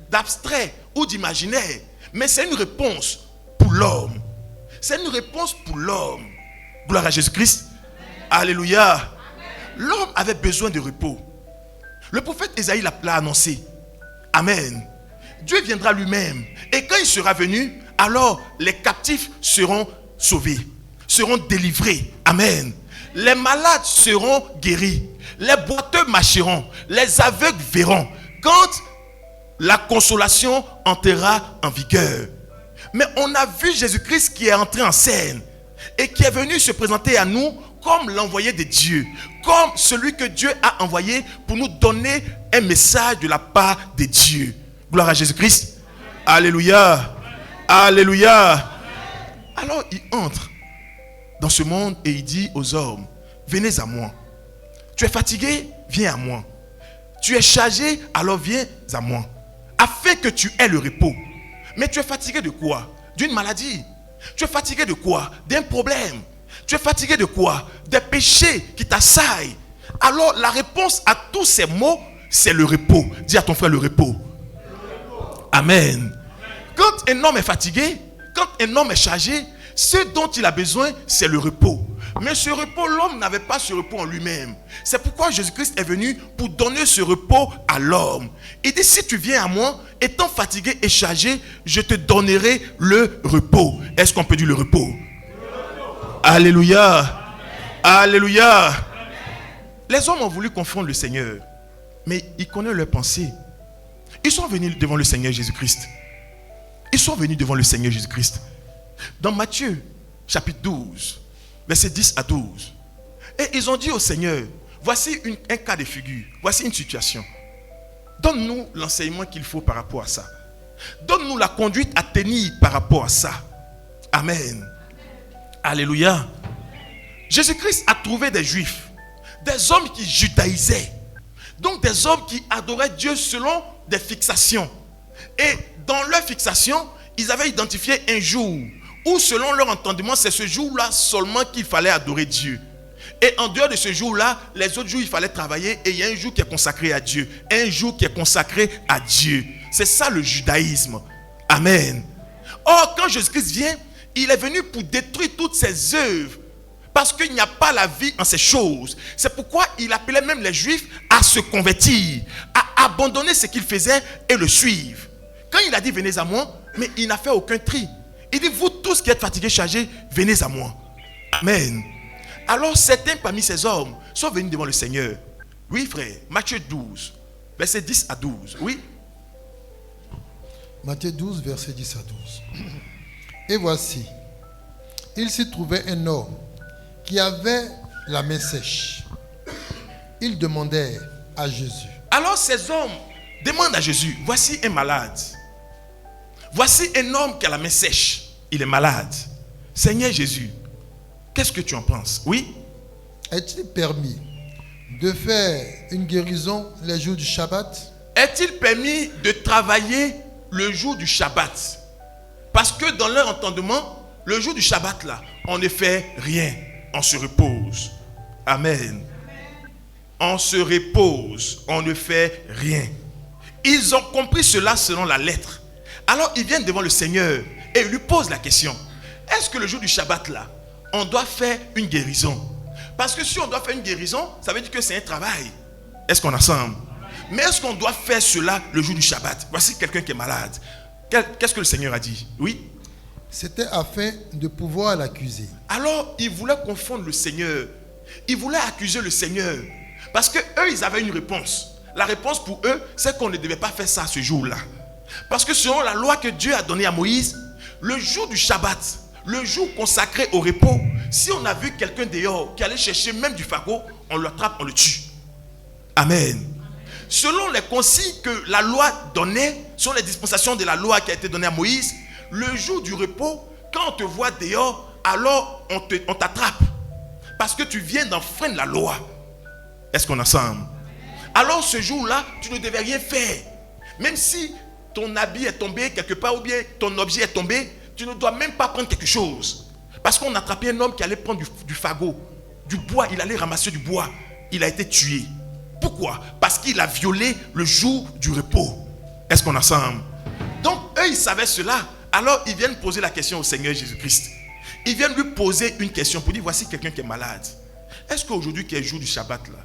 d'abstrait ou d'imaginaire, mais c'est une réponse pour l'homme. C'est une réponse pour l'homme. Gloire à Jésus-Christ. Alléluia. L'homme avait besoin de repos. Le prophète Ésaïe l'a annoncé. Amen. Dieu viendra lui-même. Et quand il sera venu, alors les captifs seront sauvés, seront délivrés. Amen. Les malades seront guéris. Les boiteux marcheront. Les aveugles verront. Quand la consolation entrera en vigueur. Mais on a vu Jésus-Christ qui est entré en scène et qui est venu se présenter à nous comme l'envoyé de Dieu, comme celui que Dieu a envoyé pour nous donner un message de la part de Dieu. Gloire à Jésus-Christ. Alléluia. Alléluia. Alors il entre dans ce monde et il dit aux hommes, venez à moi. Tu es fatigué, viens à moi. Tu es chargé, alors viens à moi. Afin que tu aies le repos. Mais tu es fatigué de quoi? D'une maladie. Tu es fatigué de quoi? D'un problème. Tu es fatigué de quoi? Des péchés qui t'assaillent. Alors la réponse à tous ces mots, c'est le repos. Dis à ton frère le repos. Amen. Quand un homme est fatigué, quand un homme est chargé, ce dont il a besoin, c'est le repos. Mais ce repos, l'homme n'avait pas ce repos en lui-même. C'est pourquoi Jésus-Christ est venu pour donner ce repos à l'homme. Il dit, si tu viens à moi, étant fatigué et chargé, je te donnerai le repos. Est-ce qu'on peut dire le repos? Alléluia. Amen. Alléluia. Amen. Les hommes ont voulu confondre le Seigneur, mais il connaît leurs pensées. Ils sont venus devant le Seigneur Jésus-Christ. Ils sont venus devant le Seigneur Jésus-Christ. Dans Matthieu, chapitre 12, versets 10 à 12. Et ils ont dit au Seigneur, voici un cas de figure, voici une situation. Donne-nous l'enseignement qu'il faut par rapport à ça. Donne-nous la conduite à tenir par rapport à ça. Amen. Alléluia. Jésus-Christ a trouvé des Juifs, des hommes qui judaïsaient, donc des hommes qui adoraient Dieu selon des fixations. Et dans leur fixation, ils avaient identifié un jour où selon leur entendement, c'est ce jour-là seulement qu'il fallait adorer Dieu. Et en dehors de ce jour-là, les autres jours, il fallait travailler. Et il y a un jour qui est consacré à Dieu. Un jour qui est consacré à Dieu. C'est ça le judaïsme. Amen. Or, quand Jésus-Christ vient, il est venu pour détruire toutes ces œuvres. Parce qu'il n'y a pas la vie en ces choses. C'est pourquoi il appelait même les Juifs à se convertir, à abandonner ce qu'ils faisaient et le suivre. Quand il a dit venez à moi, mais il n'a fait aucun tri. Il dit vous tous qui êtes fatigués, chargés, venez à moi. Amen. Alors certains parmi ces hommes sont venus devant le Seigneur. Oui frère, Matthieu 12, versets 10 à 12. Oui. Matthieu 12, versets 10 à 12. Et voici, il s'y trouvait un homme qui avait la main sèche. Il demandait à Jésus. Alors ces hommes demandent à Jésus, voici un malade. Voici un homme qui a la main sèche. Il est malade. Seigneur Jésus, qu'est-ce que tu en penses? Oui. Est-il permis de faire une guérison les jours du Shabbat? Est-il permis de travailler le jour du Shabbat? Parce que dans leur entendement, le jour du Shabbat là, on ne fait rien. On se repose. Amen. On se repose. On ne fait rien. Ils ont compris cela selon la lettre. Alors ils viennent devant le Seigneur et ils lui posent la question. Est-ce que le jour du Shabbat là, on doit faire une guérison? Parce que si on doit faire une guérison, ça veut dire que c'est un travail. Est-ce qu'on assemble? Mais est-ce qu'on doit faire cela le jour du Shabbat? Voici quelqu'un qui est malade. Qu'est-ce que le Seigneur a dit? Oui. C'était afin de pouvoir l'accuser. Alors, ils voulaient confondre le Seigneur. Ils voulaient accuser le Seigneur. Parce que eux, ils avaient une réponse. La réponse pour eux, c'est qu'on ne devait pas faire ça ce jour-là. Parce que selon la loi que Dieu a donnée à Moïse, le jour du Shabbat, le jour consacré au repos, si on a vu quelqu'un dehors qui allait chercher même du fagot, on le attrape, on le tue. Amen. Selon les consignes que la loi donnait, selon les dispensations de la loi qui a été donnée à Moïse, le jour du repos, quand on te voit dehors, alors on t'attrape. Parce que tu viens d'enfreindre la loi. Est-ce qu'on est ensemble? Alors ce jour-là, tu ne devais rien faire. Même si ton habit est tombé quelque part ou bien ton objet est tombé, tu ne dois même pas prendre quelque chose. Parce qu'on a attrapé un homme qui allait prendre du fagot, du bois, il allait ramasser du bois. Il a été tué. Pourquoi? Parce qu'il a violé le jour du repos. Est-ce qu'on est ensemble? Donc eux, ils savaient cela. Alors ils viennent poser la question au Seigneur Jésus-Christ. Ils viennent lui poser une question pour dire, voici quelqu'un qui est malade. Est-ce qu'aujourd'hui qui est le jour du Shabbat là,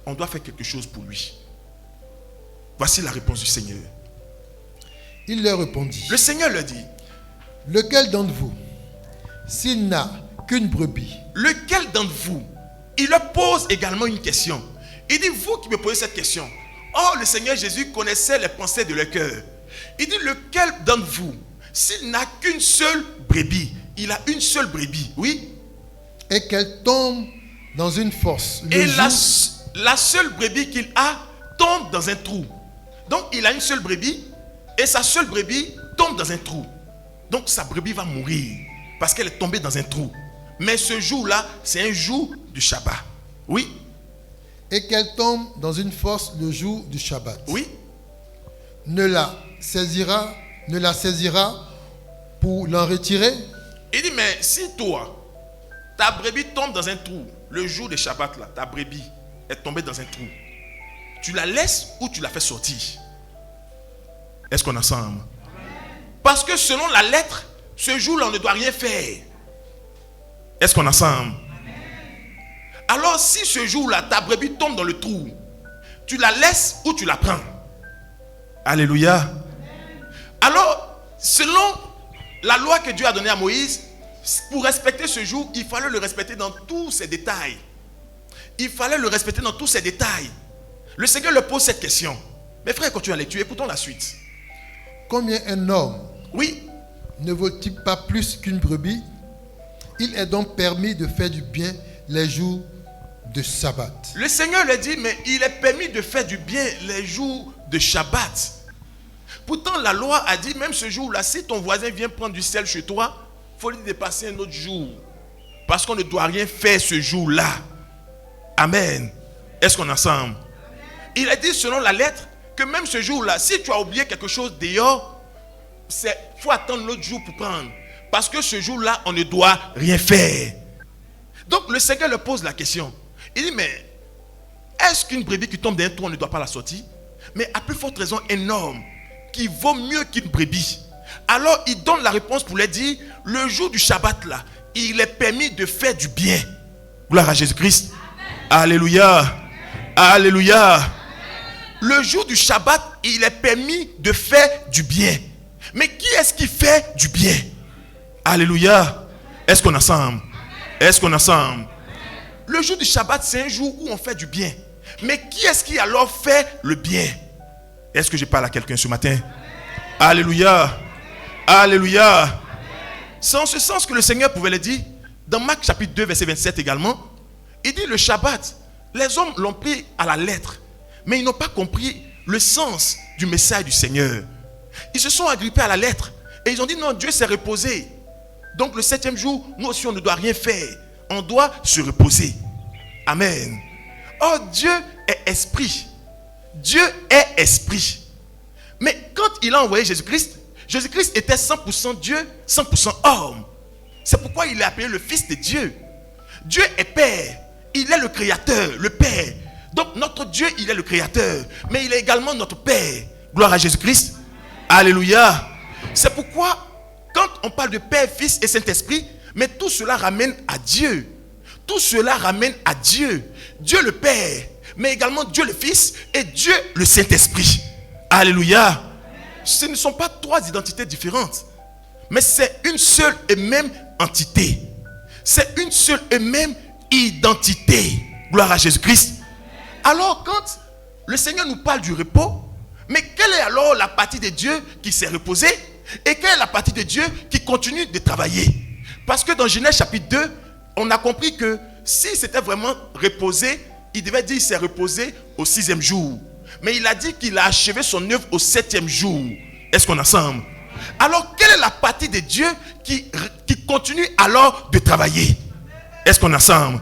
on doit faire quelque chose pour lui? Voici la réponse du Seigneur. Il leur répondit. Le Seigneur leur dit. Lequel d'entre vous, s'il n'a qu'une brebis? Lequel d'entre vous? Il leur pose également une question. Il dit, vous qui me posez cette question. Or, le Seigneur Jésus connaissait les pensées de leur cœur. Il dit, lequel d'entre vous, s'il n'a qu'une seule brebis, il a une seule brebis, oui? Et qu'elle tombe dans une fosse. Et la seule brebis qu'il a tombe dans un trou. Donc, il a une seule brebis et sa seule brebis tombe dans un trou. Donc, sa brebis va mourir parce qu'elle est tombée dans un trou. Mais ce jour-là, c'est un jour du Shabbat. Oui? Et qu'elle tombe dans une fosse le jour du Shabbat. Oui? Ne la saisira pour l'en retirer? Il dit, mais si toi, ta brebis tombe dans un trou, le jour du Shabbat, là, ta brebis est tombée dans un trou, tu la laisses ou tu la fais sortir? Est-ce qu'on est ensemble? Parce que selon la lettre, ce jour-là, on ne doit rien faire. Est-ce qu'on est ensemble? Alors si ce jour-là, ta brebis tombe dans le trou, tu la laisses ou tu la prends? Alléluia. Alors, selon la loi que Dieu a donnée à Moïse, pour respecter ce jour, il fallait le respecter dans tous ses détails. Il fallait le respecter dans tous ses détails. Le Seigneur leur pose cette question. Mes frères, quand tu as lecture, écoutons la suite. Combien un homme, oui, ne vaut-il pas plus qu'une brebis? Il est donc permis de faire du bien les jours de Shabbat. Le Seigneur leur dit, mais il est permis de faire du bien les jours de Shabbat. Pourtant, la loi a dit, même ce jour-là, si ton voisin vient prendre du sel chez toi, il faut lui dépasser un autre jour Parce qu'on ne doit rien faire ce jour-là. Amen. Est-ce qu'on est ensemble? Il a dit selon la lettre que même ce jour-là, si tu as oublié quelque chose dehors, il faut attendre l'autre jour pour prendre. Parce que ce jour-là, on ne doit rien faire. Donc le Seigneur leur pose la question. Il dit, mais est-ce qu'une brebis qui tombe d'un toit, on ne doit pas la sortir? Mais à plus forte raison, un homme qui vaut mieux qu'une brebis. Alors il donne la réponse pour leur dire, le jour du Shabbat là, il est permis de faire du bien. Gloire à Jésus-Christ. Alléluia. Alléluia. Le jour du Shabbat, il est permis de faire du bien. Mais qui est-ce qui fait du bien? Alléluia. Est-ce qu'on est ensemble? Est-ce qu'on est ensemble? Le jour du Shabbat, c'est un jour où on fait du bien. Mais qui est-ce qui alors fait le bien? Est-ce que je parle à quelqu'un ce matin? Alléluia. Alléluia. C'est en ce sens que le Seigneur pouvait le dire. Dans Marc chapitre 2, verset 27 également. Il dit le Shabbat, les hommes l'ont pris à la lettre. Mais ils n'ont pas compris le sens du message du Seigneur. Ils se sont agrippés à la lettre. Et ils ont dit non, Dieu s'est reposé. Donc le 7e jour, nous aussi on ne doit rien faire. On doit se reposer. Amen. Oh, Dieu est esprit. Dieu est esprit. Mais quand il a envoyé Jésus-Christ, Jésus-Christ était 100% Dieu, 100% homme. C'est pourquoi il est appelé le Fils de Dieu. Dieu est Père. Il est le Créateur, le Père. Donc notre Dieu, il est le Créateur. Mais il est également notre Père. Gloire à Jésus-Christ. Alléluia. C'est pourquoi, quand on parle de Père, Fils et Saint-Esprit, mais tout cela ramène à Dieu. Tout cela ramène à Dieu. Dieu le Père, mais également Dieu le Fils et Dieu le Saint-Esprit. Alléluia. Ce ne sont pas trois identités différentes, mais c'est une seule et même entité. C'est une seule et même identité. Gloire à Jésus-Christ. Alors quand le Seigneur nous parle du repos, mais quelle est alors la partie de Dieu qui s'est reposée et quelle est la partie de Dieu qui continue de travailler? Parce que dans Genèse chapitre 2, on a compris que si c'était vraiment reposé, il devait dire qu'il s'est reposé au 6e jour. Mais il a dit qu'il a achevé son œuvre au 7e jour. Est-ce qu'on est ensemble? Alors quelle est la partie de Dieu qui continue alors de travailler? Est-ce qu'on est ensemble?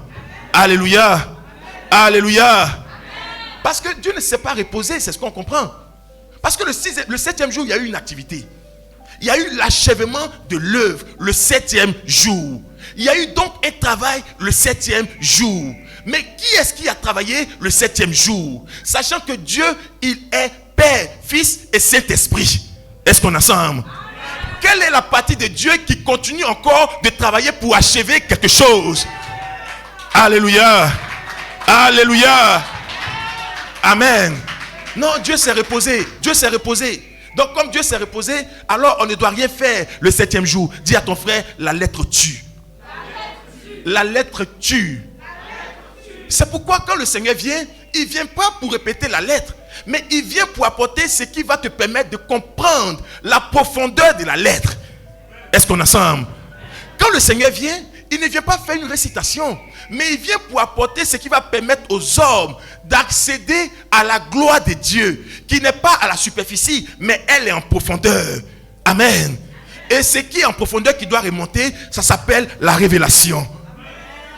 Alléluia. Alléluia. Parce que Dieu ne s'est pas reposé, c'est ce qu'on comprend. Parce que le 7e jour, il y a eu une activité. Il y a eu l'achèvement de l'œuvre le 7e jour. Il y a eu donc un travail le 7e jour. Mais qui est-ce qui a travaillé le 7e jour? Sachant que Dieu, il est Père, Fils et Saint-Esprit. Est-ce qu'on est ensemble? Quelle est la partie de Dieu qui continue encore de travailler pour achever quelque chose? Alléluia. Alléluia. Amen. Non, Dieu s'est reposé. Dieu s'est reposé. Donc comme Dieu s'est reposé, alors on ne doit rien faire le 7e jour. Dis à ton frère, la lettre tue. La lettre tue. C'est pourquoi quand le Seigneur vient, il ne vient pas pour répéter la lettre, mais il vient pour apporter ce qui va te permettre de comprendre la profondeur de la lettre. Est-ce qu'on est ensemble? Quand le Seigneur vient, il ne vient pas faire une récitation, mais il vient pour apporter ce qui va permettre aux hommes d'accéder à la gloire de Dieu, qui n'est pas à la superficie, mais elle est en profondeur. Amen. Et ce qui est en profondeur qui doit remonter, ça s'appelle la révélation.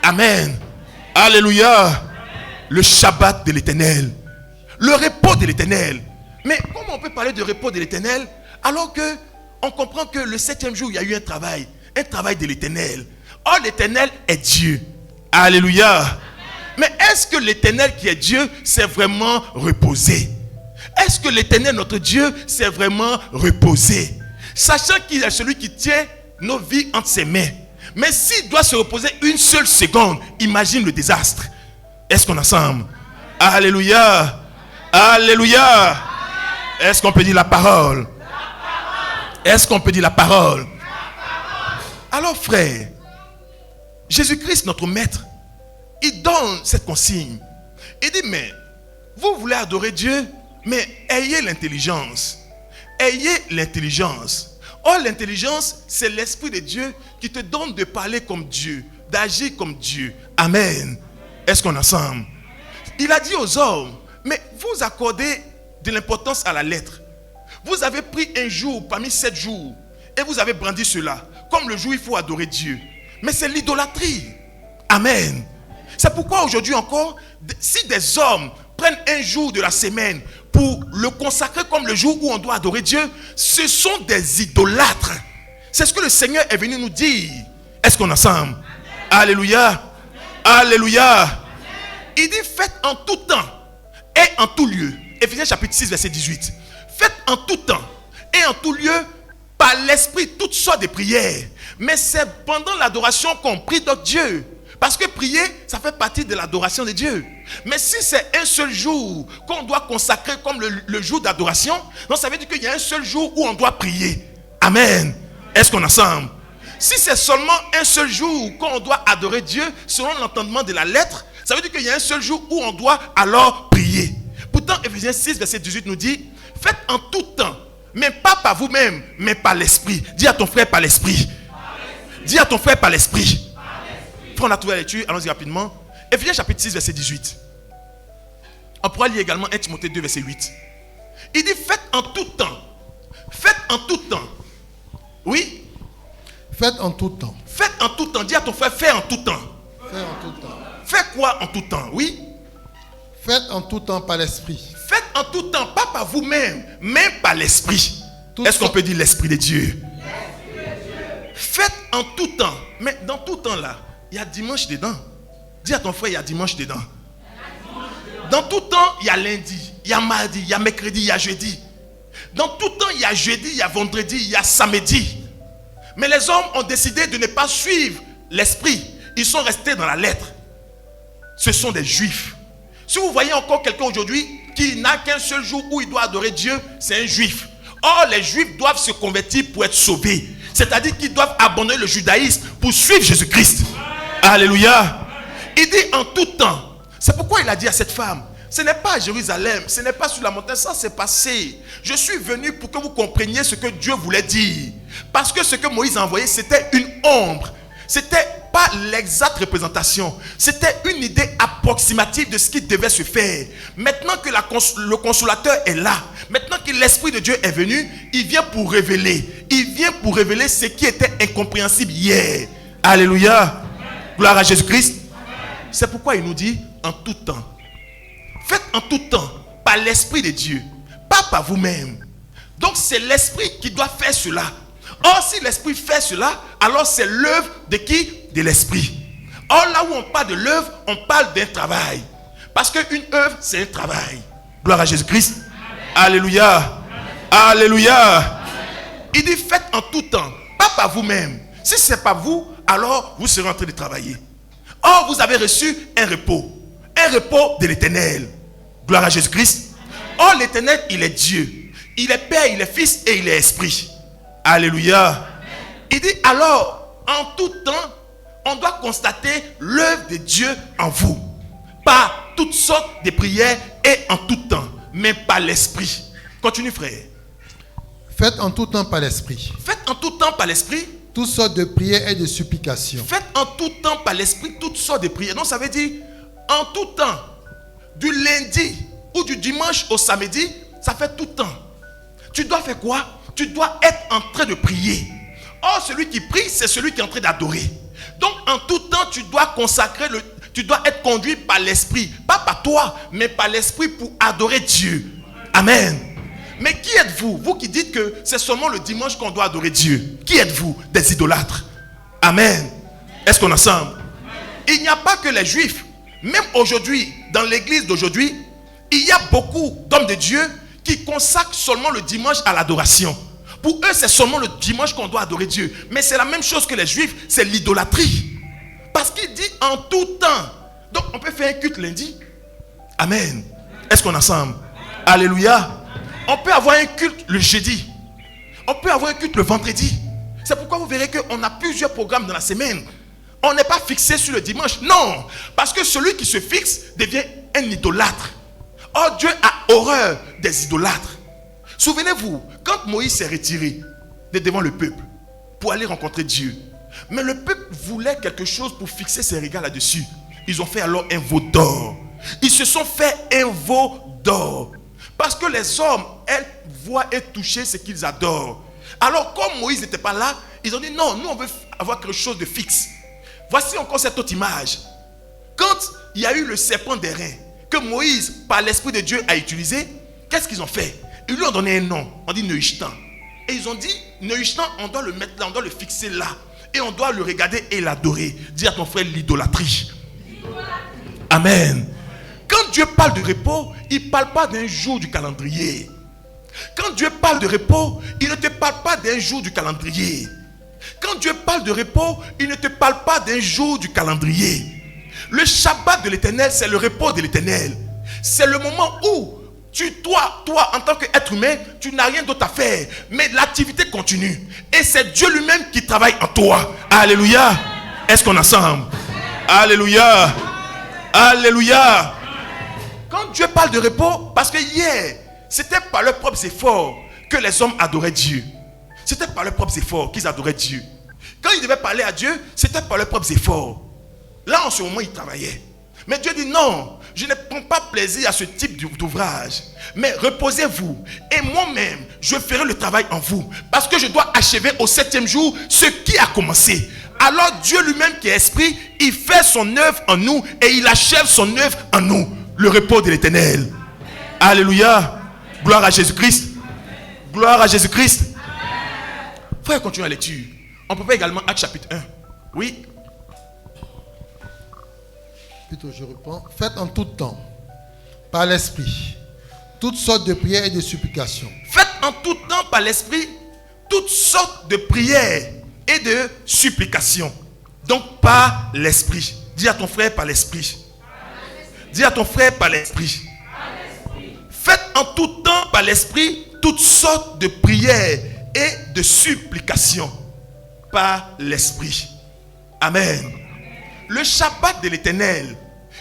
Amen. Alléluia. Le Shabbat de l'Éternel. Le repos de l'Éternel. Mais comment on peut parler de repos de l'Éternel alors que on comprend que le 7e jour, il y a eu un travail de l'Éternel. Or, l'Éternel est Dieu. Alléluia. Mais est-ce que l'Éternel qui est Dieu s'est vraiment reposé? Est-ce que l'Éternel, notre Dieu, s'est vraiment reposé? Sachant qu'il est celui qui tient nos vies entre ses mains. Mais s'il doit se reposer une seule seconde, imagine le désastre. Est-ce qu'on est ensemble? Alléluia. Alléluia. Est-ce qu'on peut dire la parole? Est-ce qu'on peut dire la parole? Alors frère, Jésus-Christ, notre maître, il donne cette consigne. Il dit, mais vous voulez adorer Dieu, mais ayez l'intelligence. Ayez l'intelligence. Or, l'intelligence, c'est l'Esprit de Dieu qui te donne de parler comme Dieu, d'agir comme Dieu. Amen. Est-ce qu'on est ensemble? Il a dit aux hommes, mais vous accordez de l'importance à la lettre. Vous avez pris un jour parmi 7 jours et vous avez brandi cela. Comme le jour, il faut adorer Dieu. Mais c'est l'idolâtrie. Amen. C'est pourquoi aujourd'hui encore, si des hommes prennent un jour de la semaine pour le consacrer comme le jour où on doit adorer Dieu, ce sont des idolâtres. C'est ce que le Seigneur est venu nous dire. Est-ce qu'on est ensemble? Alléluia. Alléluia. Il dit faites en tout temps et en tout lieu. Éphésiens chapitre 6 verset 18. Faites en tout temps et en tout lieu par l'esprit toutes sortes de prières. Mais c'est pendant l'adoration qu'on prie d'autres dieux. Parce que prier, ça fait partie de l'adoration de Dieu. Mais si c'est un seul jour qu'on doit consacrer comme le jour d'adoration, donc ça veut dire qu'il y a un seul jour où on doit prier. Amen. Est-ce qu'on est ensemble? Si c'est seulement un seul jour qu'on doit adorer Dieu, selon l'entendement de la lettre, ça veut dire qu'il y a un seul jour où on doit alors prier. Pourtant, Éphésiens 6, verset 18 nous dit, faites en tout temps, mais pas par vous-même, mais par l'esprit. Dis à ton frère par l'esprit. Dis à ton frère par l'esprit. On a trouvé la lecture, allons-y rapidement. Éphésiens chapitre 6, verset 18. On pourra lire également 1 Timothée 2, verset 8. Il dit, faites en tout temps. Faites en tout temps. Oui. Faites en tout temps. Faites en tout temps. Dis à ton frère, fais en tout temps. Faites en tout temps. Fais quoi en tout temps? Oui. Faites en tout temps par l'esprit. Faites en tout temps, pas par vous-même, mais par l'esprit. Est-ce qu'on peut dire l'esprit de Dieu? Faites en tout temps. Mais dans tout temps là, il y a dimanche dedans. Dis à ton frère, il y a dimanche dedans. Dans tout temps, il y a lundi, il y a mardi, il y a mercredi, il y a jeudi. Dans tout temps, il y a jeudi, il y a vendredi, il y a samedi. Mais les hommes ont décidé de ne pas suivre l'esprit. Ils sont restés dans la lettre. Ce sont des juifs. Si vous voyez encore quelqu'un aujourd'hui qui n'a qu'un seul jour où il doit adorer Dieu, c'est un juif. Or, les juifs doivent se convertir pour être sauvés. C'est-à-dire qu'ils doivent abandonner le judaïsme pour suivre Jésus-Christ. Alléluia. Il dit en tout temps. C'est pourquoi il a dit à cette femme, ce n'est pas à Jérusalem, ce n'est pas sur la montagne, ça s'est passé. Je suis venu pour que vous compreniez ce que Dieu voulait dire. Parce que ce que Moïse a envoyé, c'était une ombre. C'était pas l'exacte représentation. C'était une idée approximative de ce qui devait se faire. Maintenant que le consolateur est là, maintenant que l'Esprit de Dieu est venu, il vient pour révéler. Il vient pour révéler ce qui était incompréhensible hier. Alléluia. Gloire à Jésus-Christ. C'est pourquoi il nous dit en tout temps. Faites en tout temps par l'Esprit de Dieu, pas par vous-même. Donc c'est l'Esprit qui doit faire cela. Or si l'Esprit fait cela, alors c'est l'œuvre de qui? De l'Esprit. Or là où on parle de l'œuvre, on parle d'un travail. Parce qu'une œuvre, c'est un travail. Gloire à Jésus-Christ. Alléluia. Alléluia. Il dit faites en tout temps, pas par vous-même. Si ce n'est pas vous, alors vous serez en train de travailler. Or vous avez reçu un repos de l'Éternel. Gloire à Jésus-Christ. Or l'Éternel, il est Dieu. Il est Père, il est Fils et il est Esprit. Alléluia. Il dit alors, en tout temps, on doit constater l'œuvre de Dieu en vous. Par toutes sortes de prières et en tout temps, mais par l'Esprit. Continue frère. Faites en tout temps par l'esprit. Faites en tout temps par l'Esprit. Toutes sortes de prières et de supplications. Faites en tout temps par l'Esprit toutes sortes de prières. Donc ça veut dire, en tout temps, du lundi ou du dimanche au samedi, ça fait tout temps. Tu dois faire quoi? Tu dois être en train de prier. Or, celui qui prie, c'est celui qui est en train d'adorer. Donc, en tout temps, tu dois consacrer tu dois être conduit par l'Esprit. Pas par toi, mais par l'Esprit pour adorer Dieu. Amen. Mais qui êtes-vous? Vous qui dites que c'est seulement le dimanche qu'on doit adorer Dieu. Qui êtes-vous? Des idolâtres. Amen. Est-ce qu'on est ensemble? Il n'y a pas que les Juifs. Même aujourd'hui, dans l'église d'aujourd'hui, il y a beaucoup d'hommes de Dieu qui consacrent seulement le dimanche à l'adoration. Pour eux, c'est seulement le dimanche qu'on doit adorer Dieu. Mais c'est la même chose que les Juifs, c'est l'idolâtrie. Parce qu'il dit en tout temps. Donc, on peut faire un culte lundi. Amen. Est-ce qu'on est ensemble? Alléluia. On peut avoir un culte le jeudi. On peut avoir un culte le vendredi. C'est pourquoi vous verrez qu'on a plusieurs programmes dans la semaine. On n'est pas fixé sur le dimanche. Non. Parce que celui qui se fixe devient un idolâtre. Or, Dieu a horreur des idolâtres. Souvenez-vous, quand Moïse s'est retiré de devant le peuple pour aller rencontrer Dieu, mais le peuple voulait quelque chose pour fixer ses regards là-dessus. Ils ont fait alors un veau d'or. Ils se sont fait un veau d'or. Parce que les hommes, elles voient et toucher ce qu'ils adorent. Alors, comme Moïse n'était pas là, ils ont dit non, nous on veut avoir quelque chose de fixe. Voici encore cette autre image. Quand il y a eu le serpent d'airain que Moïse, par l'Esprit de Dieu, a utilisé, qu'est-ce qu'ils ont fait? Ils lui ont donné un nom. On dit Neushtan. Et ils ont dit, Neushtan, on doit le mettre là, on doit le fixer là. Et on doit le regarder et l'adorer. Dis à ton frère l'idolâtrie. Amen. Quand Dieu parle de repos, il ne parle pas d'un jour du calendrier. Quand Dieu parle de repos, il ne te parle pas d'un jour du calendrier. Quand Dieu parle de repos, il ne te parle pas d'un jour du calendrier. Le Shabbat de l'Éternel, c'est le repos de l'Éternel. C'est le moment où toi, en tant qu'être humain, tu n'as rien d'autre à faire. Mais l'activité continue. Et c'est Dieu lui-même qui travaille en toi. Alléluia. Est-ce qu'on est ensemble? Alléluia. Alléluia. Quand Dieu parle de repos, parce que hier, c'était par leurs propres efforts que les hommes adoraient Dieu. C'était par leurs propres efforts qu'ils adoraient Dieu. Quand ils devaient parler à Dieu, c'était par leurs propres efforts. Là, en ce moment, ils travaillaient. Mais Dieu dit non, je ne prends pas plaisir à ce type d'ouvrage. Mais reposez-vous. Et moi-même, je ferai le travail en vous. Parce que je dois achever au 7e jour ce qui a commencé. Alors Dieu lui-même qui est esprit, il fait son œuvre en nous et il achève son œuvre en nous. Le repos de l'Éternel. Alléluia. Gloire à Jésus-Christ. Gloire à Jésus-Christ. Frère, continue la lecture. On peut faire également Actes chapitre 1. Oui. Plutôt, je reprends. Faites en tout temps, par l'Esprit, toutes sortes de prières et de supplications. Faites en tout temps par l'Esprit toutes sortes de prières et de supplications. Donc par l'Esprit. Dis à ton frère par l'Esprit. Dis à ton frère par l'Esprit. Faites en tout temps par l'Esprit toutes sortes de prières et de supplications par l'Esprit. Amen. Le Shabbat de l'Éternel,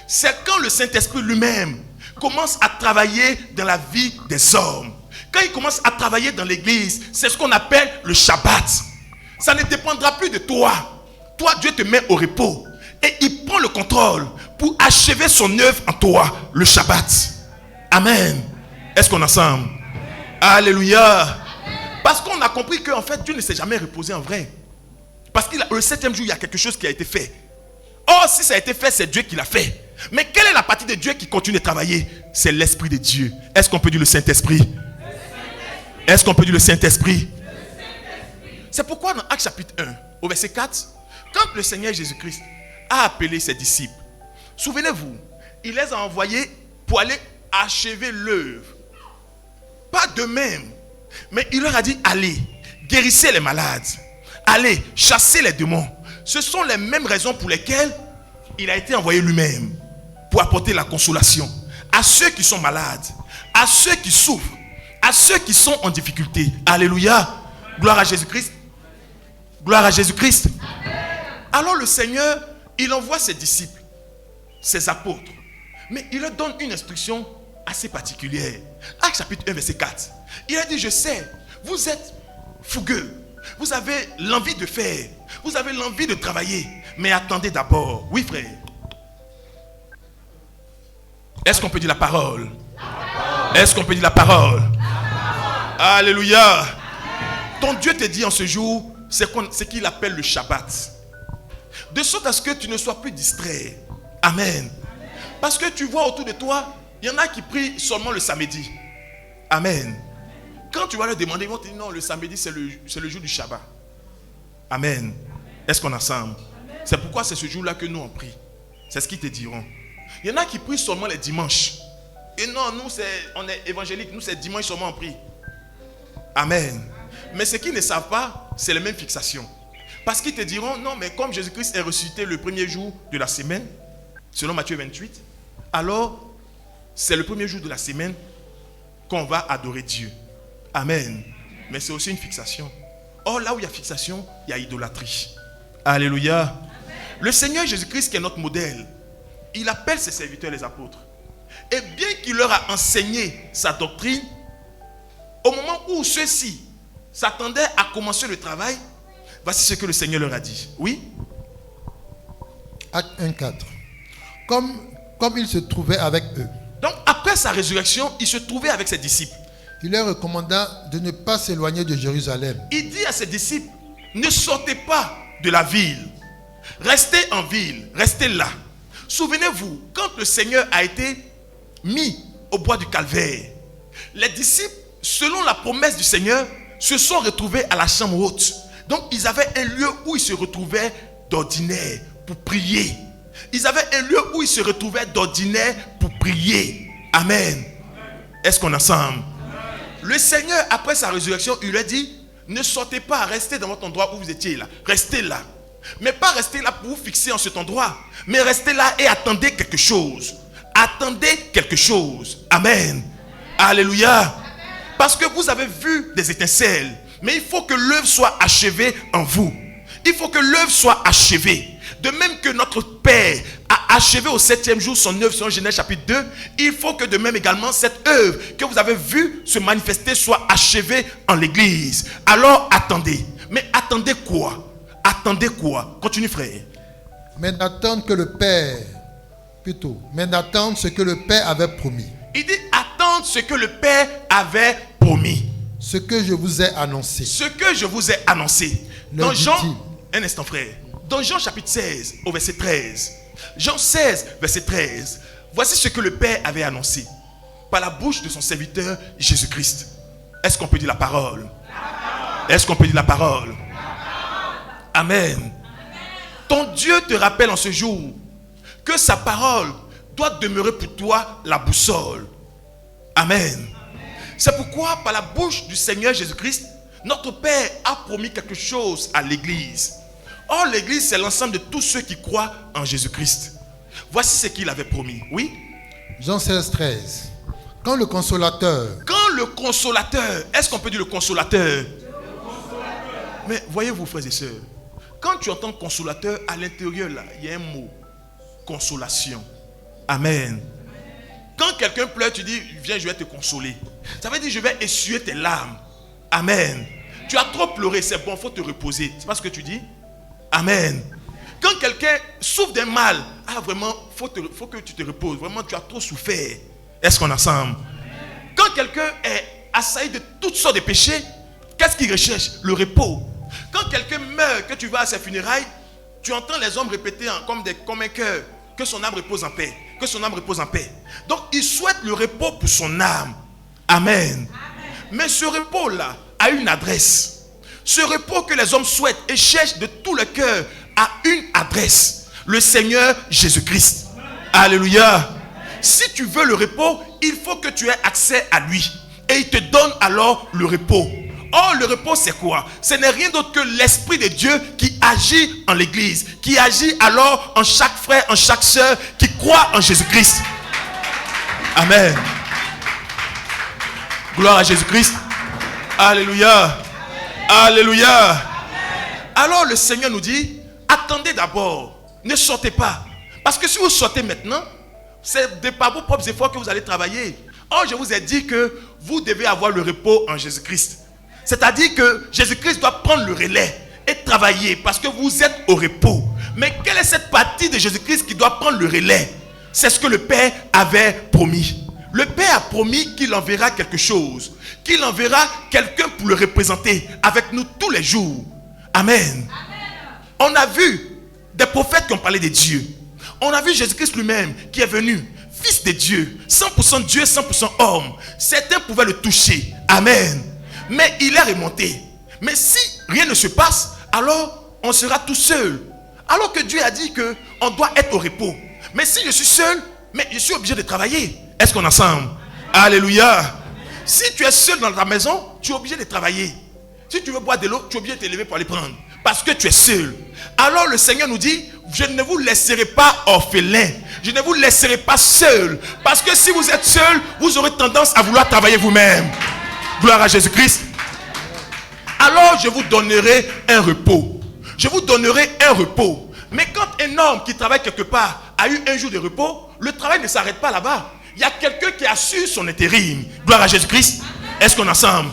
c'est quand le Saint-Esprit lui-même commence à travailler dans la vie des hommes. Quand il commence à travailler dans l'église, c'est ce qu'on appelle le Shabbat. Ça ne dépendra plus de toi. Toi, Dieu te met au repos. Et il prend le contrôle pour achever son œuvre en toi, le Shabbat. Amen. Est-ce qu'on est ensemble? Alléluia. Parce qu'on a compris qu'en fait, Dieu ne s'est jamais reposé en vrai. Parce que le 7e jour, il y a quelque chose qui a été fait. Or, si ça a été fait, c'est Dieu qui l'a fait. Mais quelle est la partie de Dieu qui continue de travailler? C'est l'Esprit de Dieu. Est-ce qu'on peut dire le Saint-Esprit? Est-ce qu'on peut dire le Saint-Esprit? C'est pourquoi dans Actes chapitre 1, au verset 4, quand le Seigneur Jésus-Christ a appelé ses disciples, souvenez-vous, il les a envoyés pour aller achever l'œuvre. Pas d'eux-mêmes, mais il leur a dit, allez, guérissez les malades. Allez, chassez les démons. Ce sont les mêmes raisons pour lesquelles il a été envoyé lui-même. Pour apporter la consolation à ceux qui sont malades, à ceux qui souffrent, à ceux qui sont en difficulté. Alléluia. Gloire à Jésus-Christ. Gloire à Jésus-Christ. Alors le Seigneur, il envoie ses disciples, ses apôtres. Mais il leur donne une instruction assez particulière. Actes chapitre 1, verset 4. Il a dit, je sais, vous êtes fougueux. Vous avez l'envie de faire. Vous avez l'envie de travailler. Mais attendez d'abord. Oui, frère. Est-ce qu'on peut dire la parole? Est-ce qu'on peut dire la parole? Alléluia. Ton Dieu te dit en ce jour, c'est qu'il appelle le Shabbat. De sorte à ce que tu ne sois plus distrait. Amen. Parce que tu vois autour de toi, il y en a qui prient seulement le samedi. Amen. Quand tu vas leur demander, ils vont te dire non, le samedi c'est le jour du Shabbat. Amen. Est-ce qu'on est ensemble? C'est pourquoi c'est ce jour-là que nous on prie. C'est ce qu'ils te diront. Il y en a qui prient seulement les dimanches. Et non, nous on est évangéliques, nous c'est dimanche seulement on prie. Amen. Mais ce qu'ils ne savent pas, c'est les mêmes fixations. Parce qu'ils te diront, non, mais comme Jésus-Christ est ressuscité le premier jour de la semaine, selon Matthieu 28, alors c'est le premier jour de la semaine qu'on va adorer Dieu. Amen. Mais c'est aussi une fixation. Or, là où il y a fixation, il y a idolâtrie. Alléluia. Amen. Le Seigneur Jésus-Christ qui est notre modèle, il appelle ses serviteurs les apôtres. Et bien qu'il leur a enseigné sa doctrine, au moment où ceux-ci s'attendaient à commencer le travail, voici ce que le Seigneur leur a dit. Oui? Acte 1,4. Comme il se trouvait avec eux. Donc après sa résurrection, il se trouvait avec ses disciples. Il leur recommanda de ne pas s'éloigner de Jérusalem. Il dit à ses disciples, ne sortez pas de la ville, Restez en ville, restez là. Souvenez-vous, quand le Seigneur a été mis au bois du calvaire, les disciples, selon la promesse du Seigneur, se sont retrouvés à la chambre haute. Donc ils avaient un lieu où ils se retrouvaient d'ordinaire pour prier. Ils avaient un lieu où ils se retrouvaient d'ordinaire pour prier. Amen. Est-ce qu'on est ensemble? Le Seigneur, après sa résurrection, il lui a dit, ne sortez pas, restez dans votre endroit où vous étiez là. Restez là. Mais pas restez là pour vous fixer en cet endroit. Mais restez là et attendez quelque chose. Attendez quelque chose. Amen. Alléluia. Parce que vous avez vu des étincelles. Mais il faut que l'œuvre soit achevée en vous. Il faut que l'œuvre soit achevée. De même que notre Père a achevé au 7e jour son œuvre selon Genèse chapitre 2, il faut que de même également cette œuvre que vous avez vue se manifester soit achevée en l'église. Alors attendez. Mais attendez quoi? Attendez quoi? Continue frère. Mais n'attendre que le Père, mais n'attendre ce que le Père avait promis. Il dit attendre ce que le Père avait promis. Ce que je vous ai annoncé. Ce que je vous ai annoncé. Dans Jean, un instant frère. Dans Jean chapitre 16 au verset 13. Jean 16 verset 13. Voici ce que le Père avait annoncé par la bouche de son serviteur Jésus-Christ. Est-ce qu'on peut dire la parole? Est-ce qu'on peut dire la parole? Amen. Ton Dieu te rappelle en ce jour que sa parole doit demeurer pour toi la boussole. Amen. C'est pourquoi par la bouche du Seigneur Jésus-Christ, notre Père a promis quelque chose à l'église. Or l'église c'est l'ensemble de tous ceux qui croient en Jésus-Christ. Voici ce qu'il avait promis. Oui. Jean 16, 13. Quand le consolateur. Quand le consolateur. Est-ce qu'on peut dire le consolateur? Mais voyez-vous frères et sœurs, quand tu entends consolateur, à l'intérieur là, il y a un mot. Consolation. Amen. Quand quelqu'un pleure, tu dis, viens, je vais te consoler. Ça veut dire, je vais essuyer tes larmes. Amen. Tu as trop pleuré, c'est bon, il faut te reposer. C'est pas ce que tu dis? Amen. Quand quelqu'un souffre d'un mal, vraiment, faut que tu te reposes. Vraiment, tu as trop souffert. Est-ce qu'on est ensemble? Quand quelqu'un est assailli de toutes sortes de péchés, qu'est-ce qu'il recherche? Le repos. Quand quelqu'un meurt, que tu vas à ses funérailles, tu entends les hommes répéter comme un cœur, que son âme repose en paix. Que son âme repose en paix. Donc, il souhaite le repos pour son âme. Amen. Mais ce repos-là a une adresse. Ce repos que les hommes souhaitent et cherchent de tout le cœur a une adresse. Le Seigneur Jésus-Christ. Alléluia. Si tu veux le repos, il faut que tu aies accès à lui. Et il te donne alors le repos. Or, le repos, c'est quoi? Ce n'est rien d'autre que l'Esprit de Dieu qui agit en l'église, qui agit alors en chaque frère, en chaque sœur qui croit en Jésus-Christ. Amen. Gloire à Jésus-Christ. Alléluia. Alléluia. Alors, le Seigneur nous dit, attendez d'abord, ne sortez pas. Parce que si vous sortez maintenant, c'est de par vos propres efforts que vous allez travailler. Or, je vous ai dit que vous devez avoir le repos en Jésus-Christ. C'est-à-dire que Jésus-Christ doit prendre le relais et travailler parce que vous êtes au repos. Mais quelle est cette partie de Jésus-Christ qui doit prendre le relais? C'est ce que le Père avait promis. Le Père a promis qu'il enverra quelque chose, qu'il enverra quelqu'un pour le représenter avec nous tous les jours. Amen. On a vu des prophètes qui ont parlé de Dieu. On a vu Jésus-Christ lui-même qui est venu, fils de Dieu, 100% Dieu, 100% homme. Certains pouvaient le toucher. Amen. Mais il est remonté. Mais si rien ne se passe, alors on sera tout seul. Alors que Dieu a dit qu'on doit être au repos. Mais si je suis seul, mais je suis obligé de travailler. Est-ce qu'on est ensemble? Alléluia. Si tu es seul dans ta maison, tu es obligé de travailler. Si tu veux boire de l'eau, tu es obligé de te lever pour aller prendre. Parce que tu es seul. Alors le Seigneur nous dit, je ne vous laisserai pas orphelin. Je ne vous laisserai pas seul. Parce que si vous êtes seul, vous aurez tendance à vouloir travailler vous-même. Gloire à Jésus-Christ. Alors je vous donnerai un repos. Je vous donnerai un repos. Mais quand un homme qui travaille quelque part a eu un jour de repos, le travail ne s'arrête pas là-bas. Il y a quelqu'un qui assure son intérim. Gloire à Jésus-Christ. Est-ce qu'on est ensemble?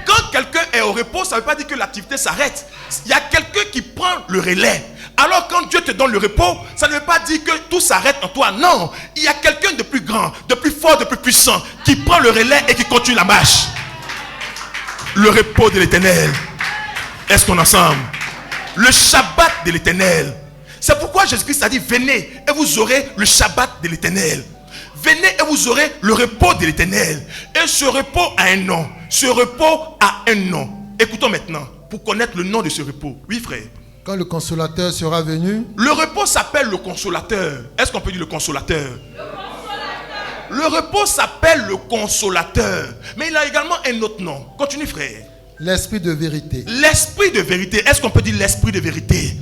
Quand quelqu'un est au repos, ça ne veut pas dire que l'activité s'arrête. Il y a quelqu'un qui prend le relais. Alors quand Dieu te donne le repos, ça ne veut pas dire que tout s'arrête en toi. Non, il y a quelqu'un de plus grand, de plus fort, de plus puissant qui prend le relais et qui continue la marche. Le repos de l'Éternel. Est-ce qu'on est ensemble? Le Shabbat de l'Éternel. C'est pourquoi Jésus-Christ a dit, venez et vous aurez le Shabbat de l'Éternel. Venez et vous aurez le repos de l'Éternel. Et ce repos a un nom. Ce repos a un nom. Écoutons maintenant, pour connaître le nom de ce repos. Oui, frère. Quand le consolateur sera venu, Le repos s'appelle le consolateur. Est-ce qu'on peut dire le consolateur? Le repos s'appelle le consolateur. Mais il a également un autre nom. Continue, frère. l'esprit de vérité. L'esprit de vérité. Est-ce qu'on peut dire l'esprit de vérité?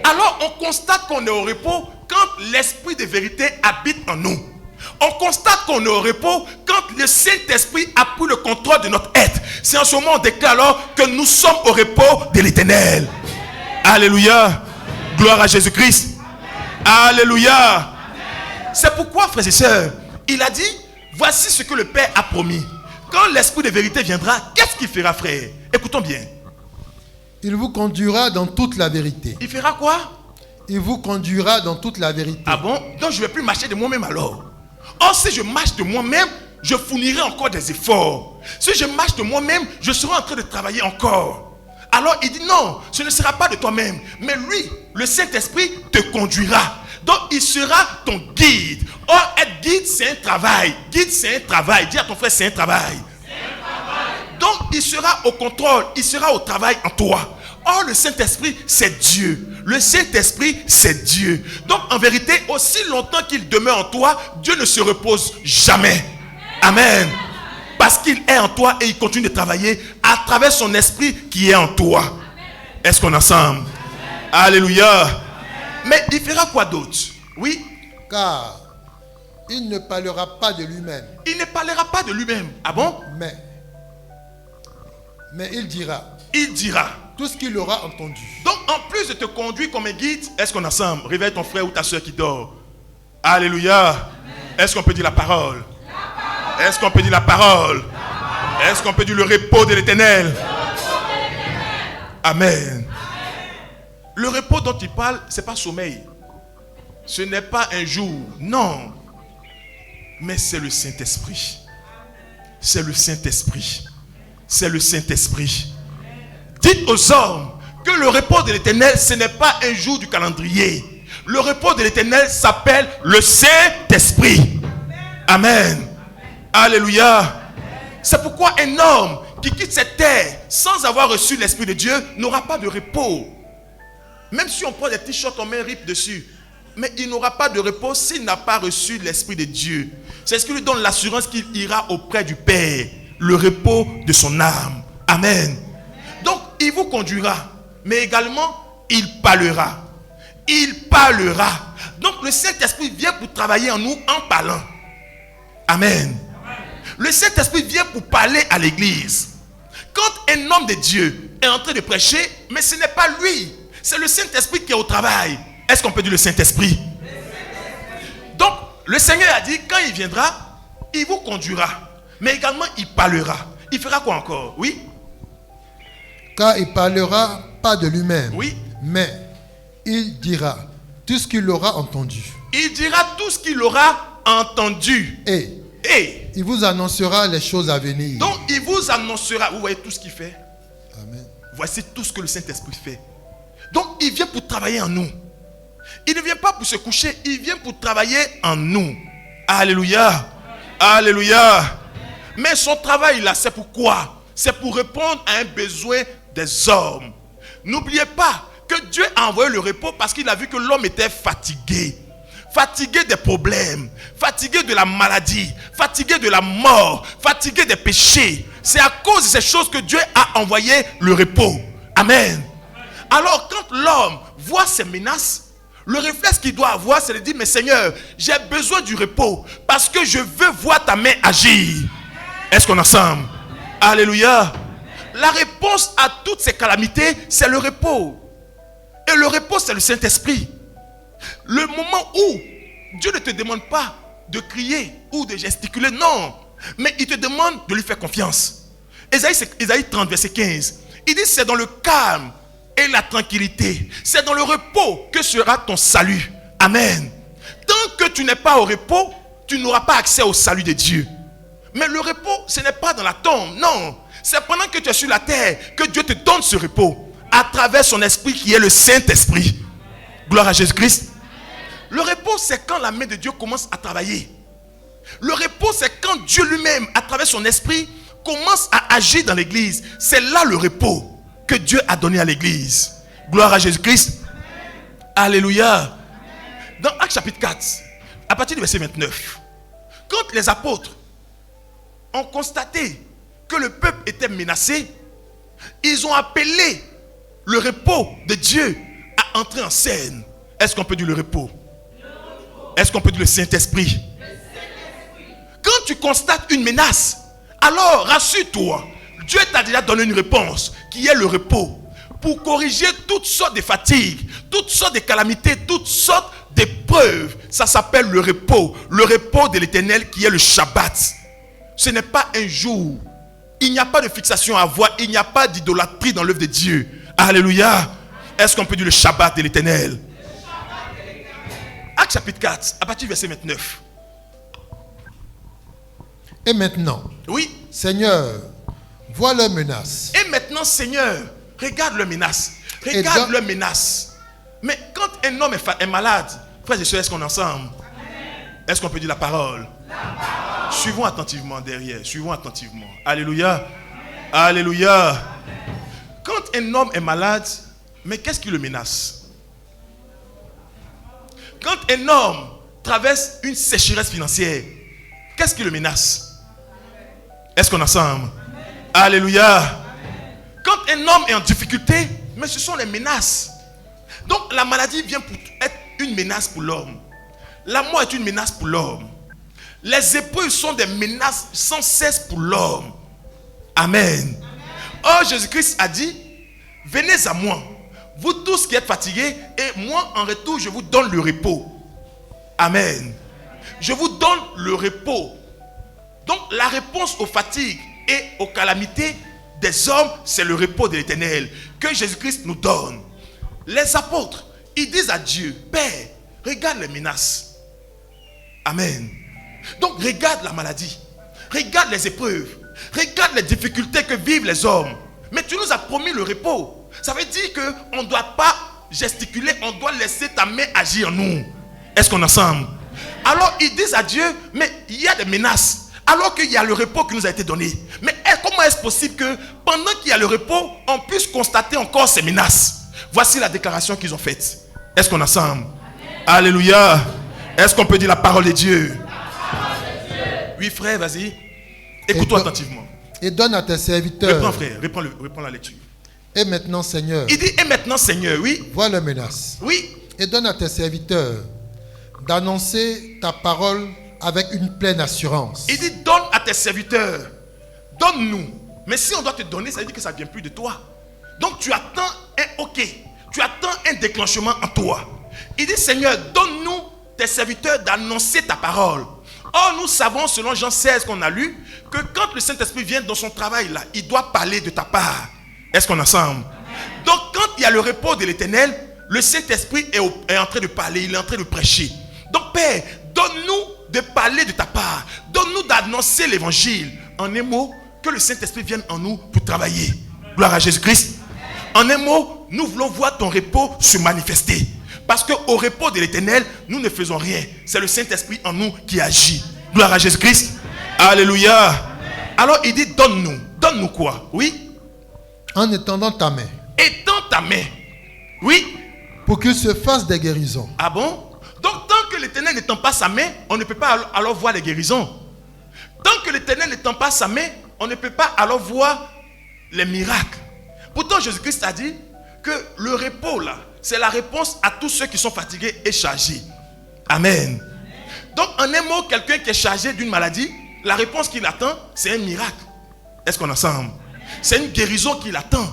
Alors on constate qu'on est au repos quand l'esprit de vérité habite en nous. On constate qu'on est au repos quand le Saint-Esprit a pris le contrôle de notre être. C'est en ce moment on déclare alors que nous sommes au repos de l'Éternel. Alléluia. Gloire à Jésus-Christ. Alléluia. C'est pourquoi, frères et sœurs, il a dit, voici ce que le Père a promis. Quand l'esprit de vérité viendra, qu'est-ce qu'il fera, frère? Écoutons bien. Il vous conduira dans toute la vérité. Il fera quoi? Il vous conduira dans toute la vérité. Ah bon? Donc je ne vais plus marcher de moi-même alors. Or si je marche de moi-même, je fournirai encore des efforts. Si je marche de moi-même, je serai en train de travailler encore. Alors il dit non, ce ne sera pas de toi-même. Mais lui, le Saint-Esprit te conduira. Donc il sera ton guide. Or être guide c'est un travail. Guide c'est un travail. Dis à ton frère c'est un travail. Donc il sera au contrôle, il sera au travail en toi. Or le Saint-Esprit c'est Dieu. Le Saint-Esprit c'est Dieu. Donc en vérité, aussi longtemps qu'il demeure en toi, Dieu ne se repose jamais. Amen. Parce qu'il est en toi et il continue de travailler à travers son esprit qui est en toi. Est-ce qu'on est ensemble? Alléluia. Mais il fera quoi d'autre? Oui. Car il ne parlera pas de lui-même. Il ne parlera pas de lui-même. Ah bon? Mais il dira. Il dira. Tout ce qu'il aura entendu. Donc en plus de te conduire comme un guide, est-ce qu'on est ensemble? Réveille ton frère ou ta soeur qui dort. Alléluia. Est-ce qu'on peut dire la parole? Est-ce qu'on peut dire la parole? Est-ce qu'on peut dire le repos de l'Éternel? Amen. Le repos dont il parle, ce n'est pas sommeil. Ce n'est pas un jour. Non. Mais c'est le Saint-Esprit. C'est le Saint-Esprit. C'est le Saint-Esprit. Dites aux hommes que le repos de l'Éternel, ce n'est pas un jour du calendrier. Le repos de l'Éternel s'appelle le Saint-Esprit. Amen. Alléluia. C'est pourquoi un homme qui quitte cette terre sans avoir reçu l'Esprit de Dieu n'aura pas de repos. Même si on prend des t-shirts, on met un rip dessus. Mais il n'aura pas de repos s'il n'a pas reçu l'Esprit de Dieu. C'est ce qui lui donne l'assurance qu'il ira auprès du Père. Le repos de son âme. Amen. Donc il vous conduira. Mais également il parlera. Il parlera. Donc le Saint-Esprit vient pour travailler en nous en parlant. Amen. Le Saint-Esprit vient pour parler à l'église. Quand un homme de Dieu est en train de prêcher, mais ce n'est pas lui. C'est le Saint-Esprit qui est au travail. Est-ce qu'on peut dire le Saint-Esprit? Donc, le Seigneur a dit, quand il viendra, il vous conduira. Mais également, il parlera. Il fera quoi encore? Oui? Car il parlera pas de lui-même. Oui. Mais il dira tout ce qu'il aura entendu. Il dira tout ce qu'il aura entendu. Et il vous annoncera les choses à venir. Donc, il vous annoncera. Vous voyez tout ce qu'il fait? Amen. Voici tout ce que le Saint-Esprit fait. Donc, il vient pour travailler en nous. Il ne vient pas pour se coucher, il vient pour travailler en nous. Alléluia. Alléluia. Mais son travail là, c'est pourquoi? C'est pour répondre à un besoin des hommes. N'oubliez pas que Dieu a envoyé le repos parce qu'il a vu que l'homme était fatigué. Fatigué des problèmes, fatigué de la maladie, fatigué de la mort, fatigué des péchés. C'est à cause de ces choses que Dieu a envoyé le repos. Amen. Alors quand l'homme voit ces menaces, le réflexe qu'il doit avoir, c'est de dire, mais Seigneur, j'ai besoin du repos parce que je veux voir ta main agir. Est-ce qu'on est ensemble? Alléluia. La réponse à toutes ces calamités, c'est le repos. Et le repos, c'est le Saint-Esprit. Le moment où Dieu ne te demande pas de crier ou de gesticuler, non. Mais il te demande de lui faire confiance. Ésaïe 30, verset 15. Il dit, c'est dans le calme et la tranquillité. C'est dans le repos que sera ton salut. Amen. Tant que tu n'es pas au repos, tu n'auras pas accès au salut de Dieu. Mais le repos, ce n'est pas dans la tombe, non. C'est pendant que tu es sur la terre que Dieu te donne ce repos. À travers son esprit qui est le Saint-Esprit. Gloire à Jésus-Christ. Le repos, c'est quand la main de Dieu commence à travailler. Le repos, c'est quand Dieu lui-même, à travers son esprit, commence à agir dans l'église. C'est là le repos que Dieu a donné à l'église. Gloire à Jésus-Christ. Alléluia. Dans Actes chapitre 4, à partir du verset 29, quand les apôtres ont constaté que le peuple était menacé, ils ont appelé le repos de Dieu à entrer en scène. Est-ce qu'on peut dire le repos? Est-ce qu'on peut dire le Saint-Esprit? Quand tu constates une menace, alors rassure-toi, Dieu t'a déjà donné une réponse qui est le repos pour corriger toutes sortes de fatigues, toutes sortes de calamités, toutes sortes d'épreuves. Ça s'appelle le repos de l'Éternel qui est le Shabbat. Ce n'est pas un jour. Il n'y a pas de fixation à avoir, il n'y a pas d'idolâtrie dans l'œuvre de Dieu. Alléluia. Est-ce qu'on peut dire le Shabbat de l'Éternel? Actes chapitre 4, à partir du verset 29. Et maintenant, oui, Seigneur, vois leurs menaces. Et maintenant, Seigneur, regarde leurs menaces. Regarde leurs menaces. Mais quand un homme est malade, frères et sœurs, est-ce qu'on est ensemble? Est-ce qu'on peut dire la parole? Suivons attentivement derrière. Suivons attentivement. Alléluia. Alléluia. Quand un homme est malade, mais qu'est-ce qui le menace? Quand un homme traverse une sécheresse financière, qu'est-ce qui le menace? Est-ce qu'on est ensemble? Alléluia. Quand un homme est en difficulté, mais ce sont les menaces. Donc la maladie vient pour être une menace pour l'homme. La mort est une menace pour l'homme. Les épreuves sont des menaces sans cesse pour l'homme. Amen. Or Jésus-Christ a dit, venez à moi, vous tous qui êtes fatigués, et moi en retour je vous donne le repos. Amen. Je vous donne le repos. Donc la réponse aux fatigues et aux calamités des hommes, c'est le repos de l'Éternel que Jésus-Christ nous donne. Les apôtres, ils disent à Dieu, Père, regarde les menaces. Amen. Donc regarde la maladie, regarde les épreuves, regarde les difficultés que vivent les hommes. Mais tu nous as promis le repos. Ça veut dire qu'on ne doit pas gesticuler, on doit laisser ta main agir en nous. Est-ce qu'on est ensemble? Alors ils disent à Dieu, mais il y a des menaces. Alors qu'il y a le repos qui nous a été donné. Mais comment est-ce possible que pendant qu'il y a le repos, on puisse constater encore ces menaces? Voici la déclaration qu'ils ont faite. Est-ce qu'on est ensemble? Alléluia. Est-ce qu'on peut dire la parole de Dieu? Oui frère, vas-y. Écoute-toi attentivement. Et donne à tes serviteurs. Reprends frère, reprends la lecture. Et maintenant Seigneur. Il dit, et maintenant Seigneur, oui. Vois leurs menaces. Oui. Et donne à tes serviteurs d'annoncer ta parole avec une pleine assurance. Il dit, donne à tes serviteurs. Donne-nous. Mais si on doit te donner, ça veut dire que ça ne vient plus de toi. Donc tu attends un ok. Tu attends un déclenchement en toi. Il dit, Seigneur, donne-nous tes serviteurs d'annoncer ta parole. Or, nous savons, selon Jean 16 qu'on a lu, que quand le Saint-Esprit vient dans son travail là, il doit parler de ta part. Est-ce qu'on est ensemble? Donc, quand il y a le repos de l'Éternel, le Saint-Esprit est en train de parler, il est en train de prêcher. Donc, Père, donne-nous de parler de ta part. Donne-nous d'annoncer l'évangile. En un mot, que le Saint-Esprit vienne en nous pour travailler. Gloire à Jésus-Christ. En un mot, nous voulons voir ton repos se manifester. Parce qu'au repos de l'Éternel, nous ne faisons rien. C'est le Saint-Esprit en nous qui agit. Gloire à Jésus-Christ. Alléluia. Alors il dit, donne-nous. Donne-nous quoi? Oui. En étendant ta main. Étends ta main. Oui. Pour qu'il se fasse des guérisons. Ah bon? Donc tant que l'Éternel n'étend pas sa main, on ne peut pas alors voir les guérisons. Tant que l'Éternel n'étend pas sa main, on ne peut pas alors voir les miracles. Pourtant Jésus-Christ a dit que le repos là, c'est la réponse à tous ceux qui sont fatigués et chargés. Amen. Donc en un mot, quelqu'un qui est chargé d'une maladie, la réponse qu'il attend, c'est un miracle. Est-ce qu'on est ensemble? C'est une guérison qu'il attend.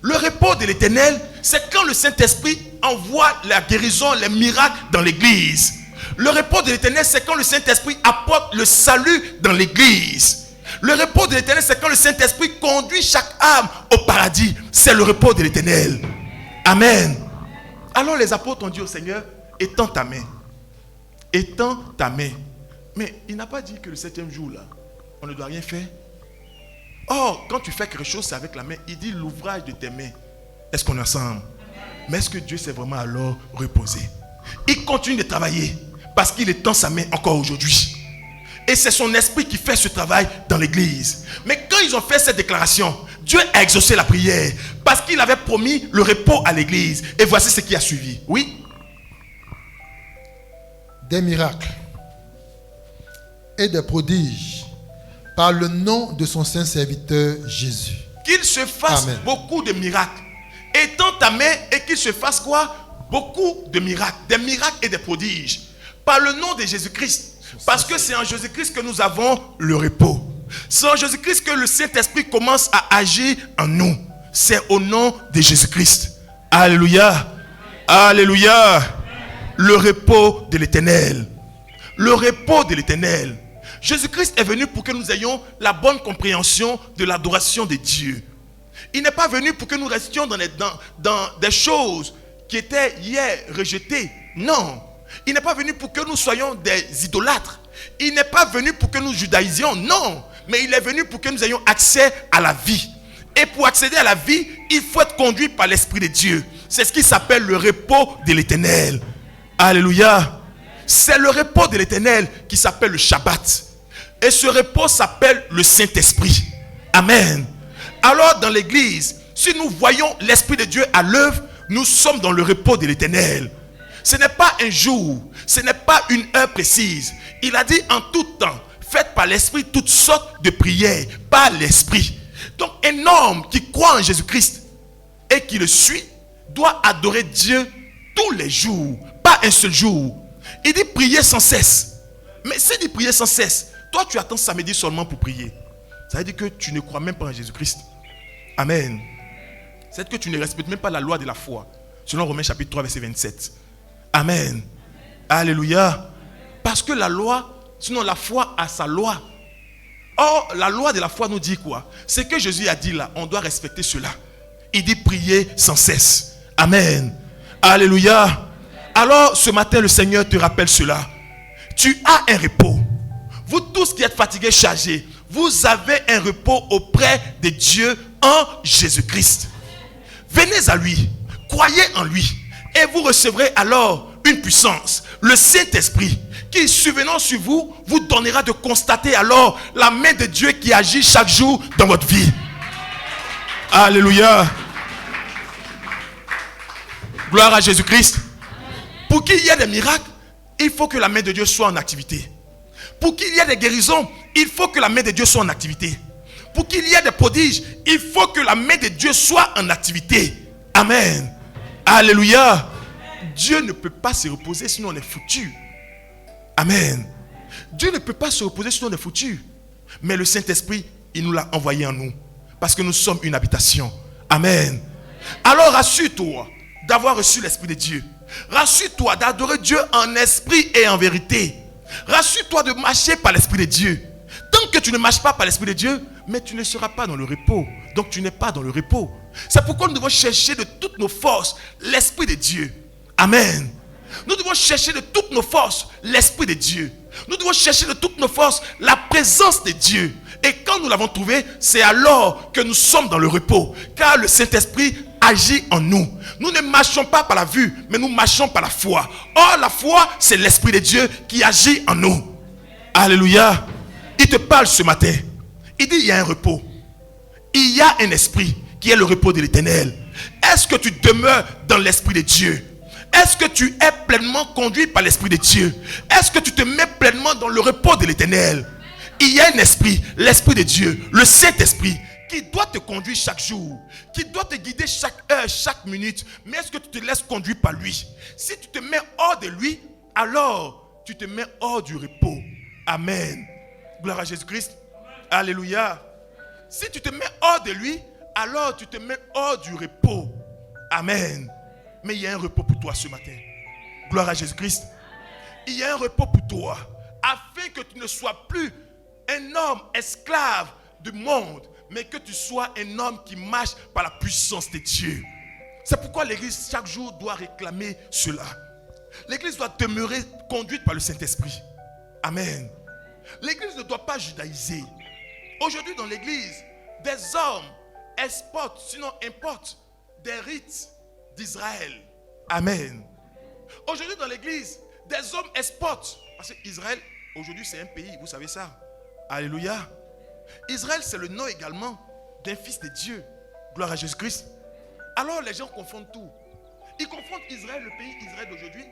Le repos de l'Éternel, c'est quand le Saint-Esprit envoie la guérison, les miracles dans l'église. Le repos de l'Éternel, c'est quand le Saint-Esprit apporte le salut dans l'église. Le repos de l'Éternel, c'est quand le Saint-Esprit conduit chaque âme au paradis. C'est le repos de l'Éternel. Amen. Alors les apôtres ont dit au Seigneur, étends ta main. Étends ta main. Mais il n'a pas dit que le 7e jour là, on ne doit rien faire. Or, quand tu fais quelque chose, c'est avec la main. Il dit l'ouvrage de tes mains. Est-ce qu'on est ensemble? Mais est-ce que Dieu s'est vraiment alors reposé? Il continue de travailler parce qu'il est dans sa main encore aujourd'hui. Et c'est son esprit qui fait ce travail dans l'église. Mais quand ils ont fait cette déclaration, Dieu a exaucé la prière parce qu'il avait promis le repos à l'église. Et voici ce qui a suivi. Oui? Des miracles et des prodiges par le nom de son saint serviteur Jésus. Qu'il se fasse Amen. beaucoup de miracles. Étends ta main et qu'il se fasse quoi? Beaucoup de miracles. Des miracles et des prodiges. Par le nom de Jésus-Christ. Parce que c'est en Jésus-Christ que nous avons le repos. C'est en Jésus-Christ que le Saint-Esprit commence à agir en nous. C'est au nom de Jésus-Christ. Alléluia. Alléluia. Le repos de l'Éternel. Le repos de l'Éternel. Jésus-Christ est venu pour que nous ayons la bonne compréhension de l'adoration de Dieu. Il n'est pas venu pour que nous restions dans des choses qui étaient hier rejetées. Non. Il n'est pas venu pour que nous soyons des idolâtres. Il n'est pas venu pour que nous judaïsions. Non. Mais il est venu pour que nous ayons accès à la vie. Et pour accéder à la vie, il faut être conduit par l'Esprit de Dieu. C'est ce qui s'appelle le repos de l'Éternel. Alléluia. C'est le repos de l'Éternel qui s'appelle le Shabbat. Et ce repos s'appelle le Saint-Esprit. Amen. Alors dans l'église, si nous voyons l'Esprit de Dieu à l'œuvre, nous sommes dans le repos de l'Éternel. Ce n'est pas un jour, ce n'est pas une heure précise. Il a dit en tout temps, faites par l'Esprit toutes sortes de prières, par l'Esprit. Donc un homme qui croit en Jésus-Christ et qui le suit, doit adorer Dieu tous les jours, pas un seul jour. Il dit prier sans cesse. Mais s'il dit prier sans cesse, toi tu attends samedi seulement pour prier. Ça veut dire que tu ne crois même pas en Jésus-Christ. Amen. C'est que tu ne respectes même pas la loi de la foi. Selon Romains chapitre 3 verset 27. Amen. Alléluia. Parce que la loi, sinon la foi a sa loi. Or, la loi de la foi nous dit quoi? C'est que Jésus a dit là, on doit respecter cela. Il dit prier sans cesse. Amen. Alléluia. Alors, ce matin, le Seigneur te rappelle cela. Tu as un repos. Vous tous qui êtes fatigués, chargés, vous avez un repos auprès de Dieu en Jésus-Christ. Venez à lui, croyez en lui, et vous recevrez alors une puissance, le Saint-Esprit, qui survenant sur vous, vous donnera de constater alors la main de Dieu qui agit chaque jour dans votre vie. Alléluia. Gloire à Jésus-Christ. Pour qu'il y ait des miracles, il faut que la main de Dieu soit en activité. Pour qu'il y ait des guérisons, il faut que la main de Dieu soit en activité. Pour qu'il y ait des prodiges, il faut que la main de Dieu soit en activité. Amen. Alléluia. Dieu ne peut pas se reposer sinon on est foutu. Amen. Dieu ne peut pas se reposer sinon on est foutu. Mais le Saint-Esprit, il nous l'a envoyé en nous. Parce que nous sommes une habitation. Amen. Alors rassure-toi d'avoir reçu l'Esprit de Dieu. Rassure-toi d'adorer Dieu en esprit et en vérité. Rassure-toi de marcher par l'Esprit de Dieu. Tant que tu ne marches pas par l'Esprit de Dieu, mais tu ne seras pas dans le repos. Donc tu n'es pas dans le repos. C'est pourquoi nous devons chercher de toutes nos forces l'Esprit de Dieu. Amen. Nous devons chercher de toutes nos forces l'Esprit de Dieu. Nous devons chercher de toutes nos forces la présence de Dieu. Et quand nous l'avons trouvé, c'est alors que nous sommes dans le repos. Car le Saint-Esprit agit en nous. Nous ne marchons pas par la vue, mais nous marchons par la foi. Or, la foi, c'est l'Esprit de Dieu qui agit en nous. Alléluia. Il te parle ce matin. Il dit, il y a un repos. Il y a un esprit qui est le repos de l'Éternel. Est-ce que tu demeures dans l'Esprit de Dieu? Est-ce que tu es pleinement conduit par l'Esprit de Dieu? Est-ce que tu te mets pleinement dans le repos de l'Éternel? Il y a un esprit, l'Esprit de Dieu, le Saint-Esprit, qui doit te conduire chaque jour, qui doit te guider chaque heure, chaque minute. Mais est-ce que tu te laisses conduire par lui? Si tu te mets hors de lui, alors tu te mets hors du repos. Amen. Gloire à Jésus-Christ. Alléluia. Si tu te mets hors de lui, alors tu te mets hors du repos. Amen. Mais il y a un repos pour toi ce matin. Gloire à Jésus-Christ. Il y a un repos pour toi, afin que tu ne sois plus un homme esclave du monde, mais que tu sois un homme qui marche par la puissance de Dieu. C'est pourquoi l'église chaque jour doit réclamer cela. L'église doit demeurer conduite par le Saint-Esprit. Amen. L'église ne doit pas judaïser. Aujourd'hui dans l'église, des hommes exportent, sinon importent des rites, d'Israël. Amen. Aujourd'hui dans l'église, des hommes exportent. Parce que Israël, aujourd'hui c'est un pays, vous savez ça. Alléluia. Israël c'est le nom également d'un fils de Dieu. Gloire à Jésus-Christ. Alors les gens confondent tout. Ils confondent Israël, le pays Israël d'aujourd'hui,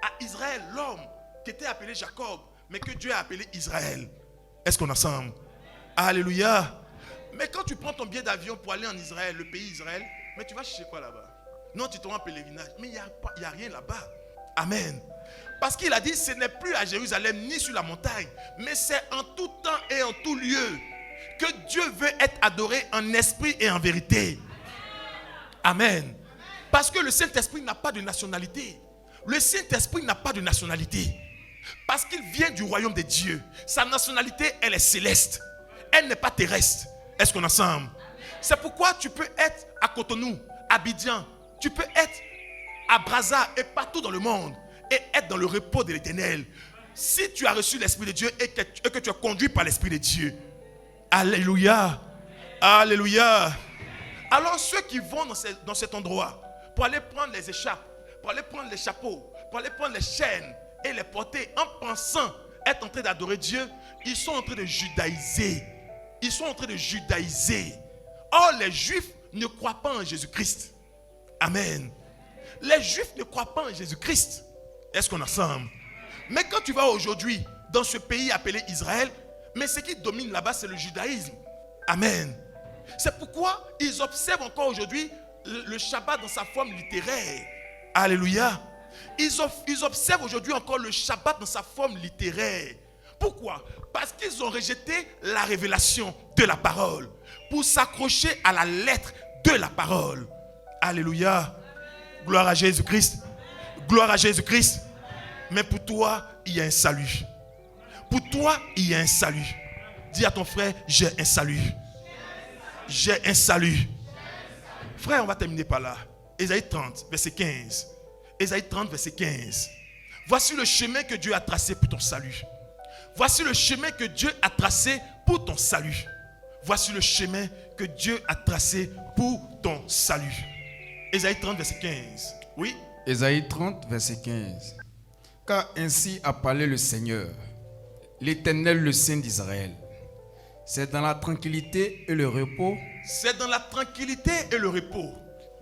à Israël, l'homme qui était appelé Jacob, mais que Dieu a appelé Israël. Est-ce qu'on est ensemble? Alléluia. Mais quand tu prends ton billet d'avion pour aller en Israël, le pays Israël, mais tu vas chercher quoi là-bas? Non, tu te rends en pèlerinage. Mais il n'y a rien là-bas. Amen. Parce qu'il a dit, ce n'est plus à Jérusalem ni sur la montagne, mais c'est en tout temps et en tout lieu que Dieu veut être adoré en esprit et en vérité. Amen. Parce que le Saint-Esprit n'a pas de nationalité. Le Saint-Esprit n'a pas de nationalité. Parce qu'il vient du royaume de Dieu. Sa nationalité, elle est céleste. Elle n'est pas terrestre. Est-ce qu'on est ensemble? C'est pourquoi tu peux être à Cotonou, à Abidjan. Tu peux être à Brazza et partout dans le monde. Et être dans le repos de l'Éternel. Si tu as reçu l'Esprit de Dieu et que tu es conduit par l'Esprit de Dieu. Alléluia. Alléluia. Alors ceux qui vont dans cet endroit pour aller prendre les écharpes, pour aller prendre les chapeaux, pour aller prendre les chaînes et les porter en pensant être en train d'adorer Dieu, ils sont en train de judaïser. Ils sont en train de judaïser. Or les Juifs ne croient pas en Jésus-Christ. Amen. Les Juifs ne croient pas en Jésus-Christ. Est-ce qu'on est ensemble? Mais quand tu vas aujourd'hui dans ce pays appelé Israël, mais ce qui domine là-bas, c'est le judaïsme. Amen. C'est pourquoi ils observent encore aujourd'hui le Shabbat dans sa forme littéraire. Alléluia. Ils observent aujourd'hui encore le Shabbat dans sa forme littéraire. Pourquoi? Parce qu'ils ont rejeté la révélation de la parole pour s'accrocher à la lettre de la parole. Alléluia. Gloire à Jésus-Christ. Gloire à Jésus-Christ. Mais pour toi, il y a un salut. Pour toi, il y a un salut. Dis à ton frère, j'ai un salut. J'ai un salut. Frère, on va terminer par là. Ésaïe 30, verset 15. Ésaïe 30, verset 15. Voici le chemin que Dieu a tracé pour ton salut. Voici le chemin que Dieu a tracé pour ton salut. Voici le chemin que Dieu a tracé pour ton salut. Ésaïe 30, verset 15. Oui. Ésaïe 30, verset 15. Car ainsi a parlé le Seigneur, l'Éternel, le Saint d'Israël. C'est dans la tranquillité et le repos. C'est dans la tranquillité et le repos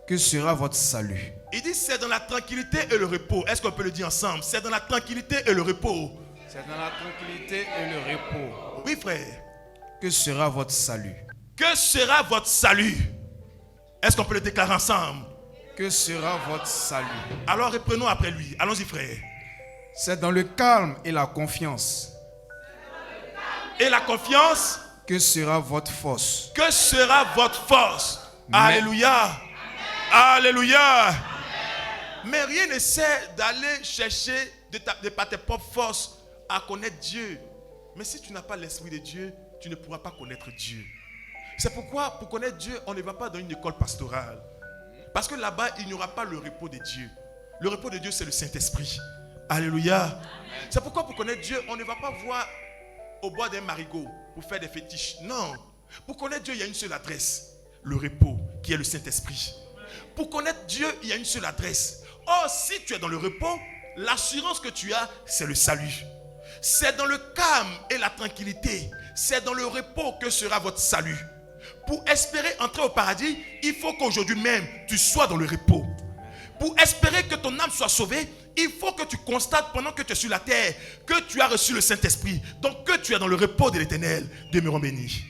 que sera votre salut. Il dit c'est dans la tranquillité et le repos. Est-ce qu'on peut le dire ensemble? C'est dans la tranquillité et le repos. C'est dans la tranquillité et le repos. Oui, frère. Que sera votre salut. Que sera votre salut? Est-ce qu'on peut le déclarer ensemble? Que sera votre salut? Alors reprenons après lui. Allons-y, frère. C'est dans le calme et la confiance. Et la confiance. Que sera votre force? Que sera votre force? Alléluia. Alléluia. Mais rien ne sert d'aller chercher par tes propres forces à connaître Dieu. Mais si tu n'as pas l'Esprit de Dieu, tu ne pourras pas connaître Dieu. C'est pourquoi pour connaître Dieu, on ne va pas dans une école pastorale. Parce que là-bas, il n'y aura pas le repos de Dieu. Le repos de Dieu, c'est le Saint-Esprit. Alléluia. C'est pourquoi pour connaître Dieu, on ne va pas voir au bois d'un marigot pour faire des fétiches. Non. Pour connaître Dieu, il y a une seule adresse. Le repos, qui est le Saint-Esprit. Pour connaître Dieu, il y a une seule adresse. Or, si tu es dans le repos, l'assurance que tu as, c'est le salut. C'est dans le calme et la tranquillité. C'est dans le repos que sera votre salut. Pour espérer entrer au paradis, il faut qu'aujourd'hui même, tu sois dans le repos. Pour espérer que ton âme soit sauvée, il faut que tu constates pendant que tu es sur la terre que tu as reçu le Saint-Esprit. Donc que tu es dans le repos de l'Éternel. Demeurons bénis.